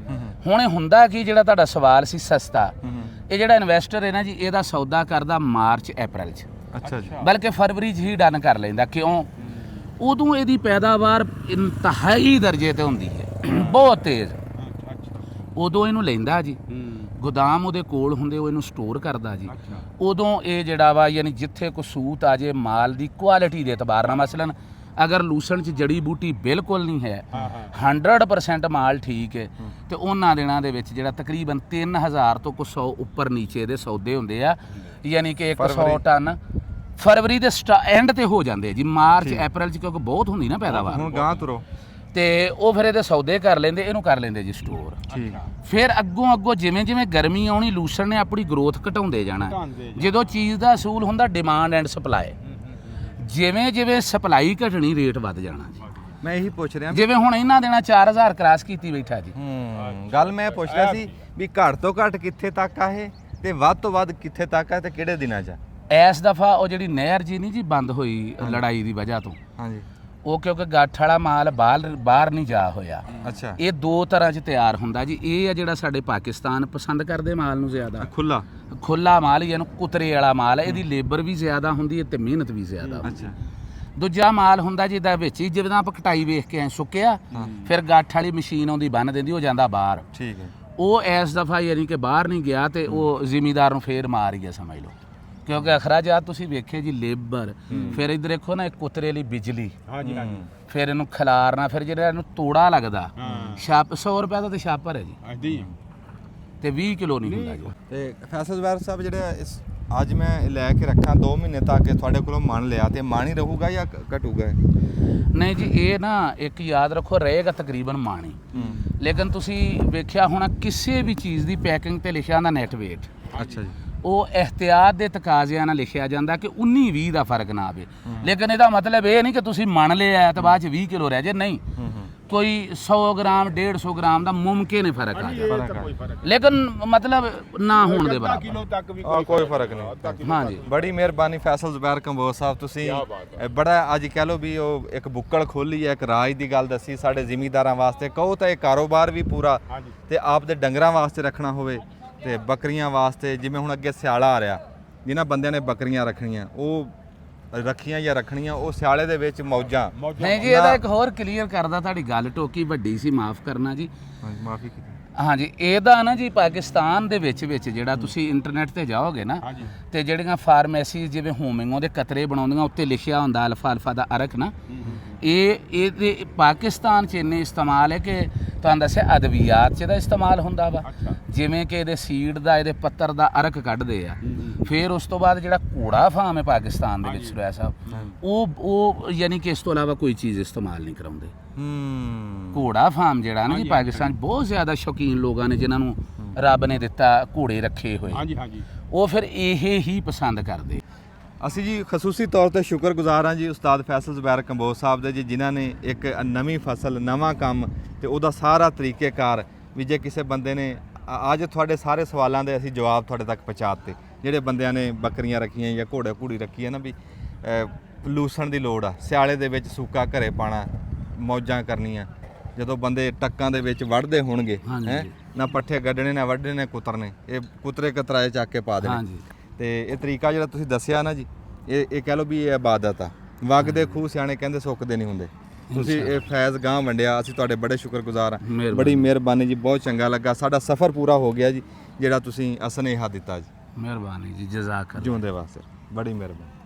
ਹੁਣ ਇਹ ਹੁੰਦਾ ਕਿ ਜਿਹੜਾ ਤੁਹਾਡਾ ਸਵਾਲ ਸੀ ਸਸਤਾ, ਇਹ ਜਿਹੜਾ ਇਨਵੈਸਟਰ ਹੈ ਨਾ ਜੀ, ਇਹਦਾ ਸੌਦਾ ਕਰਦਾ ਮਾਰਚ ਅਪ੍ਰੈਲ 'ਚ। ਅੱਛਾ ਜੀ। ਬਲਕਿ ਫਰਵਰੀ 'ਚ ਹੀ ਡਨ ਕਰ ਲੈਂਦਾ। ਕਿਉਂ? ਉਦੋਂ ਇਹਦੀ ਪੈਦਾਵਾਰ ਇੰਤਹਾਈ ਦਰਜੇ ਤੇ ਹੁੰਦੀ ਹੈ, ਬਹੁਤ ਤੇਜ਼। ਉਦੋਂ ਇਹਨੂੰ ਲੈਂਦਾ ਜੀ, ਗੋਦਾਮ ਉਹਦੇ ਕੋਲ ਹੁੰਦੇ, ਉਹ ਇਹਨੂੰ ਸਟੋਰ ਕਰਦਾ ਜੀ। ਉਦੋਂ ਇਹ ਜਿਹੜਾ ਵਾ, ਯਾਨੀ ਜਿੱਥੇ ਕੋਈ ਸੂਤ ਆ ਜੇ ਮਾਲ ਦੀ ਕੁਆਲਿਟੀ ਦੇ ਇਤਬਾਰ ਨਾਲ, ਮਸਲਨ ਅਗਰ ਲੂਸਣ 'ਚ ਜੜੀ ਬੂਟੀ ਬਿਲਕੁਲ ਨਹੀਂ ਹੈ, 100% ਮਾਲ ਠੀਕ ਹੈ, ਤੇ ਉਹਨਾਂ ਦਿਨਾਂ ਦੇ ਵਿੱਚ ਜਿਹੜਾ ਤਕਰੀਬਨ 3000 ਤੋਂ ਕੁਛ 100 ਉੱਪਰ ਨੀਚੇ ਦੇ ਸੌਦੇ ਹੁੰਦੇ ਆ, ਯਾਨੀ ਕਿ 100 ਟਨ ਫਰਵਰੀ ਦੇ ਐਂਡ ਤੇ ਹੋ ਜਾਂਦੇ ਜੀ, ਮਾਰਚ ਅਪ੍ਰੈਲ ਚ ਕਿਉਂਕਿ ਬਹੁਤ ਹੁੰਦੀ ਨਾ ਪੈਦਾਵਾਰ। ਹੁਣ ਗਾਂ ਤੁਰੋ ਤੇ ਉਹ ਫਿਰ ਇਹਦੇ ਸੌਦੇ ਕਰ ਲੈਂਦੇ, ਇਹਨੂੰ ਕਰ ਲੈਂਦੇ ਜੀ ਸਟੋਰ। ਠੀਕ। ਫਿਰ ਅੱਗੋਂ ਜਿਵੇਂ ਜਿਵੇਂ ਗਰਮੀ ਆਉਣੀ ਲੂਸਣ ਨੇ ਆਪਣੀ ਗਰੋਥ ਘਟਾਉਂਦੇ ਜਾਣਾ। ਜਦੋਂ ਚੀਜ਼ ਦਾ ਅਸੂਲ ਹੁੰਦਾ ਡਿਮਾਂਡ ਐਂਡ ਸਪਲਾਈ, ਜਿਵੇਂ ਜਿਵੇਂ ਸਪਲਾਈ ਘਟਣੀ ਰੇਟ ਵੱਧ ਜਾਣਾ ਜੀ। ਮੈਂ ਇਹੀ ਪੁੱਛ ਰਿਹਾ ਜਿਵੇਂ ਹੁਣ ਇਹਨਾਂ ਦੇਣਾ 4000 ਕ੍ਰਾਸ ਕੀਤੀ ਬੈਠਾ ਜੀ। ਗੱਲ ਮੈਂ ਪੁੱਛ ਰਿਹਾ ਸੀ ਵੀ ਘੱਟ ਤੋਂ ਘੱਟ ਕਿੱਥੇ ਤੱਕ ਆ ਇਹ ਤੇ ਵੱਧ ਤੋਂ ਵੱਧ ਕਿੱਥੇ ਤੱਕ ਆ ਤੇ ਕਿਹੜੇ ਦਿਨਾਂ 'ਚ? ਇਸ ਦਫਾ ਉਹ ਜਿਹੜੀ ਨਹਿਰ ਜੀ ਨਹੀਂ ਜੀ ਬੰਦ ਹੋਈ ਲੜਾਈ ਦੀ ਵਜ੍ਹਾ ਤੋਂ, ਹਾਂਜੀ। ਉਹ ਕਿਉਂਕਿ ਗੱਠ ਵਾਲਾ ਮਾਲ ਬਾਹਰ ਨਹੀਂ ਜਾ ਹੋਇਆ। ਅੱਛਾ। ਇਹ ਦੋ ਤਰ੍ਹਾਂ 'ਚ ਤਿਆਰ ਹੁੰਦਾ ਜੀ। ਇਹ ਆ ਜਿਹੜਾ ਸਾਡੇ ਪਾਕਿਸਤਾਨ ਪਸੰਦ ਕਰਦੇ ਮਾਲ ਨੂੰ ਜ਼ਿਆਦਾ, ਖੁੱਲਾ ਮਾਲ ਹੀ, ਇਹਨੂੰ ਕੁਤਰੇ ਵਾਲਾ ਮਾਲ ਹੈ, ਇਹਦੀ ਲੇਬਰ ਵੀ ਜ਼ਿਆਦਾ ਹੁੰਦੀ ਹੈ ਤੇ ਮਿਹਨਤ ਵੀ ਜ਼ਿਆਦਾ। ਅੱਛਾ। ਦੂਜਾ ਮਾਲ ਹੁੰਦਾ ਜਿਹਦਾ ਵਿੱਚ ਹੀ ਜਿਵੇਂ ਆਪਾਂ ਕਟਾਈ ਵੇਖ ਕੇ ਐ ਸੁੱਕਿਆ, ਫਿਰ ਗੱਠ ਵਾਲੀ ਮਸ਼ੀਨ ਆਉਂਦੀ ਬੰਨ ਦਿੰਦੀ, ਉਹ ਜਾਂਦਾ ਬਾਹਰ। ਠੀਕ ਹੈ। ਉਹ ਇਸ ਦਫਾ ਯਾਨੀ ਕਿ ਬਾਹਰ ਨਹੀਂ ਗਿਆ ਤੇ ਉਹ ਜ਼ਿਮੀਦਾਰ ਨੂੰ ਫੇਰ ਮਾਰ ਗਿਆ ਸਮਝ ਲਓ, ਕਿਉਂਕਿ ਅਖਰਾਜਾਤ ਤੁਸੀਂ ਵੇਖੇ ਜੀ, ਲੇਬਰ, ਫਿਰ ਇੱਧਰ ਦੇਖੋ ਨਾ ਇੱਕ ਕੁਤਰੇ ਲਈ ਬਿਜਲੀ, ਫਿਰ ਇਹਨੂੰ ਖਿਲਾਰਨਾ, ਫਿਰ ਜਿਹੜਾ ਇਹਨੂੰ ਤੋੜਾ ਲੱਗਦਾ, ਛਾਪ 100 ਰੁਪਏ ਦਾ ਤੇ ਛਾਪਰ ਹੈ ਜੀ, ਤੇ 20 ਕਿਲੋ ਨਹੀਂ ਹੁੰਦਾ ਜੀ। ਤੇ ਫੈਸਲ ਜ਼ੁਬੈਰ ਸਾਹਿਬ ਜਿਹੜਾ ਇਸ ਅੱਜ ਮੈਂ ਲੈ ਕੇ ਰੱਖਾਂ 2 ਮਹੀਨੇ ਤੱਕ ਤੁਹਾਡੇ ਕੋਲੋਂ ਮੰਨ ਲਿਆ ਤੇ ਮਾਣ ਹੀ ਰਹੂਗਾ ਜਾਂ ਘਟੂਗਾ? ਨਹੀਂ ਜੀ, ਇਹ ਨਾ ਇੱਕ ਯਾਦ ਰੱਖੋ, ਰਹੇਗਾ ਤਕਰੀਬਨ ਮਾਣੀ। ਲੇਕਿਨ ਤੁਸੀਂ ਵੇਖਿਆ ਹੋਣਾ ਕਿਸੇ ਵੀ ਚੀਜ਼ ਦੀ ਪੈਕਿੰਗ ਤੇ ਲਿਖਿਆ ਹੁੰਦਾ ਨੈਟ ਵੇਟ। ਅੱਛਾ ਜੀ। ਉਹ ਇhtiyat ਦੇ ਤਕਾਜ਼ਿਆਂ ਨਾਲ ਲਿਖਿਆ ਜਾਂਦਾ ਕਿ 19-20 ਦਾ ਫਰਕ ਨਾ ਆਵੇ। ਲੇਕਿਨ ਇਹਦਾ ਮਤਲਬ ਇਹ ਨਹੀਂ ਕਿ ਤੁਸੀਂ ਮੰਨ ਲਿਆ ਤੇ ਬਾਅਦ ਚ 20 ਕਿਲੋ ਰਹਿ ਜੇ, ਨਹੀਂ। ਕੋਈ 100 ਗ੍ਰਾਮ 150 ਗ੍ਰਾਮ ਦਾ ਮੁਮਕਿਨ ਹੀ ਫਰਕ ਆ ਜਾਏ, ਲੇਕਿਨ ਮਤਲਬ ਨਾ ਹੋਣ ਦੇ ਬਰਾਬਰ ਕੋਈ ਫਰਕ ਨਹੀਂ। ਹਾਂਜੀ, ਬੜੀ ਮਿਹਰਬਾਨੀ ਫੈਸਲ ਜ਼ੁਬੈਰ ਕੰਬੋਜ ਸਾਹਿਬ, ਤੁਸੀਂ ਬੜਾ ਅੱਜ ਕਹਿ ਲਓ ਵੀ ਉਹ ਇੱਕ ਬੁੱਕਲ ਖੋਲੀ ਹੈ, ਇੱਕ ਰਾਜ ਦੀ ਗੱਲ ਦੱਸੀ ਸਾਡੇ ਜ਼ਿਮੀਂਦਾਰਾਂ ਵਾਸਤੇ, ਕਹੋ ਤਾਂ ਇਹ ਕਾਰੋਬਾਰ ਵੀ ਪੂਰਾ ਤੇ ਆਪ ਦੇ ਡੰਗਰਾਂ ਵਾਸਤੇ ਰੱਖਣਾ ਹੋਵੇ ਤੇ ਬੱਕਰੀਆਂ ਵਾਸਤੇ, ਜਿਵੇਂ ਹੁਣ ਅੱਗੇ ਸਿਆਲਾ ਆ ਰਿਹਾ, ਜਿਨ੍ਹਾਂ ਬੰਦਿਆਂ ਨੇ ਬੱਕਰੀਆਂ ਰੱਖਣੀਆਂ ਉਹ ਰੱਖੀਆਂ ਜਾਂ ਰੱਖਣੀਆਂ, ਉਹ ਸਿਆਲੇ ਦੇ ਵਿੱਚ ਮੌਜਾਂ। ਨਹੀਂ ਜੀ, ਇਹਦਾ ਇੱਕ ਹੋਰ ਕਲੀਅਰ ਕਰਦਾ, ਤੁਹਾਡੀ ਗੱਲ ਟੋਕੀ ਵੱਡੀ ਸੀ, ਮਾਫ ਕਰਨਾ ਜੀ। ਮਾਫੀ ਕੀਤੀ। ਹਾਂਜੀ, ਇਹਦਾ ਨਾ ਜੀ ਪਾਕਿਸਤਾਨ ਦੇ ਵਿੱਚ ਜਿਹੜਾ ਤੁਸੀਂ ਇੰਟਰਨੈਟ ਤੇ ਜਾਓਗੇ ਨਾ, ਤੇ ਜਿਹੜੀਆਂ ਫਾਰਮੇਸੀ ਜਿਵੇਂ ਹੋਮਿੰਗ ਉਹਦੇ ਕਤਰੇ ਬਣਾਉਂਦੀਆਂ, ਉੱਤੇ ਲਿਖਿਆ ਹੁੰਦਾ ਅਲਫਾ ਦਾ ਅਰਕ ਨਾ, ਇਹਦੇ ਪਾਕਿਸਤਾਨ 'ਚ ਇੰਨੇ ਇਸਤੇਮਾਲ ਹੈ ਕਿ ਤੁਹਾਨੂੰ ਦੱਸਿਆ ਅਦਵੀਆਤ 'ਚ ਦਾ ਇਸਤੇਮਾਲ ਹੁੰਦਾ ਵਾ, ਜਿਵੇਂ ਕਿ ਇਹਦੇ ਸੀਡ ਦਾ, ਇਹਦੇ ਪੱਤਰ ਦਾ ਅਰਕ ਕੱਢਦੇ ਆ। ਫਿਰ ਉਸ ਤੋਂ ਬਾਅਦ ਜਿਹੜਾ ਘੋੜਾ ਫਾਰਮ ਹੈ ਪਾਕਿਸਤਾਨ ਦੇ ਵਿੱਚ ਸੁਰੇਆ ਸਾਹਿਬ, ਉਹ ਯਾਨੀ ਕਿ ਇਸ ਤੋਂ ਇਲਾਵਾ ਕੋਈ ਚੀਜ਼ ਇਸਤੇਮਾਲ ਨਹੀਂ ਕਰਾਉਂਦੇ। ਘੋੜਾ ਫਾਰਮ ਜਿਹੜਾ ਨਾ ਜੀ ਪਾਕਿਸਤਾਨ ਬਹੁਤ ਜ਼ਿਆਦਾ ਸ਼ੌਕੀਨ ਲੋਕਾਂ ਨੇ ਜਿਨ੍ਹਾਂ ਨੂੰ ਰੱਬ ਨੇ ਦਿੱਤਾ ਘੋੜੇ ਰੱਖੇ ਹੋਏ, ਉਹ ਫਿਰ ਇਹ ਹੀ ਪਸੰਦ ਕਰਦੇ। ਅਸੀਂ ਜੀ ਖਸੂਸੀ ਤੌਰ ਤੇ ਸ਼ੁਕਰਗੁਜ਼ਾਰ ਹਾਂ ਜੀ ਉਸਤਾਦ ਫੈਸਲ ਜ਼ੁਬੈਰ ਕੰਬੋਜ ਸਾਹਿਬ ਦੇ ਜੀ, ਜਿਨ੍ਹਾਂ ਨੇ ਇੱਕ ਨਵੀਂ ਫਸਲ, ਨਵਾਂ ਕੰਮ ਤੇ ਉਹਦਾ ਸਾਰਾ ਤਰੀਕੇਕਾਰ ਵੀ ਜੇ ਕਿਸੇ ਬੰਦੇ ਨੇ ਅੱਜ ਤੁਹਾਡੇ ਸਾਰੇ ਸਵਾਲਾਂ ਦੇ ਅਸੀਂ ਜਵਾਬ ਤੁਹਾਡੇ ਤੱਕ ਪਹੁੰਚਾਤੇ। ਜਿਹੜੇ ਬੰਦਿਆਂ ਨੇ ਬੱਕਰੀਆਂ ਰੱਖੀਆਂ ਜਾਂ ਘੋੜਾ ਘੂੜੀ ਰੱਖੀ ਹੈ ਨਾ, ਵੀ ਲੂਸਣ ਦੀ ਲੋੜ ਆ, ਸਿਆਲੇ ਦੇ ਵਿੱਚ ਸੂਕਾ ਘਰੇ ਪਾਣਾ, ਮੌਜਾਂ ਕਰਨੀਆਂ, ਜਦੋਂ ਬੰਦੇ ਟੱਕਾਂ ਦੇ ਵਿੱਚ ਵੜਦੇ ਹੋਣਗੇ ਹੈ ਨਾ, ਪੱਠੇ ਗੱਡਣੇ ਨਾ ਵੱਢਣੇ ਨੇ ਕੁਤਰਨੇ, ਇਹ ਕੁਤਰੇ ਕਤਰਾਏ ਚੱਕ ਕੇ ਪਾ ਦੇਣੇ। ਤੇ ਇਹ ਤਰੀਕਾ ਜਿਹੜਾ ਤੁਸੀਂ ਦੱਸਿਆ ਨਾ ਜੀ, ਇਹ ਕਹਿ ਲਓ ਵੀ ਇਹ ਇਬਾਦਤ ਆ। ਵਗਦੇ ਖੂਹ ਸਿਆਣੇ ਕਹਿੰਦੇ ਸੁੱਕਦੇ ਨਹੀਂ ਹੁੰਦੇ। ਤੁਸੀਂ ਇਹ ਫੈਜ਼ ਗਾਂ ਵੰਡਿਆ, ਅਸੀਂ ਤੁਹਾਡੇ ਬੜੇ ਸ਼ੁਕਰਗੁਜ਼ਾਰ ਹਾਂ। ਬੜੀ ਮਿਹਰਬਾਨੀ ਜੀ, ਬਹੁਤ ਚੰਗਾ ਲੱਗਾ, ਸਾਡਾ ਸਫ਼ਰ ਪੂਰਾ ਹੋ ਗਿਆ ਜੀ ਜਿਹੜਾ ਤੁਸੀਂ ਸੁਨੇਹਾ ਦਿੱਤਾ ਜੀ। ਮਿਹਰਬਾਨੀ ਜੀ, ਜਜ਼ਾਕ ਅੱਲਾਹ। ਜਿਉਂਦੇ ਵਾਸਤੇ, ਬੜੀ ਮਿਹਰਬਾਨੀ।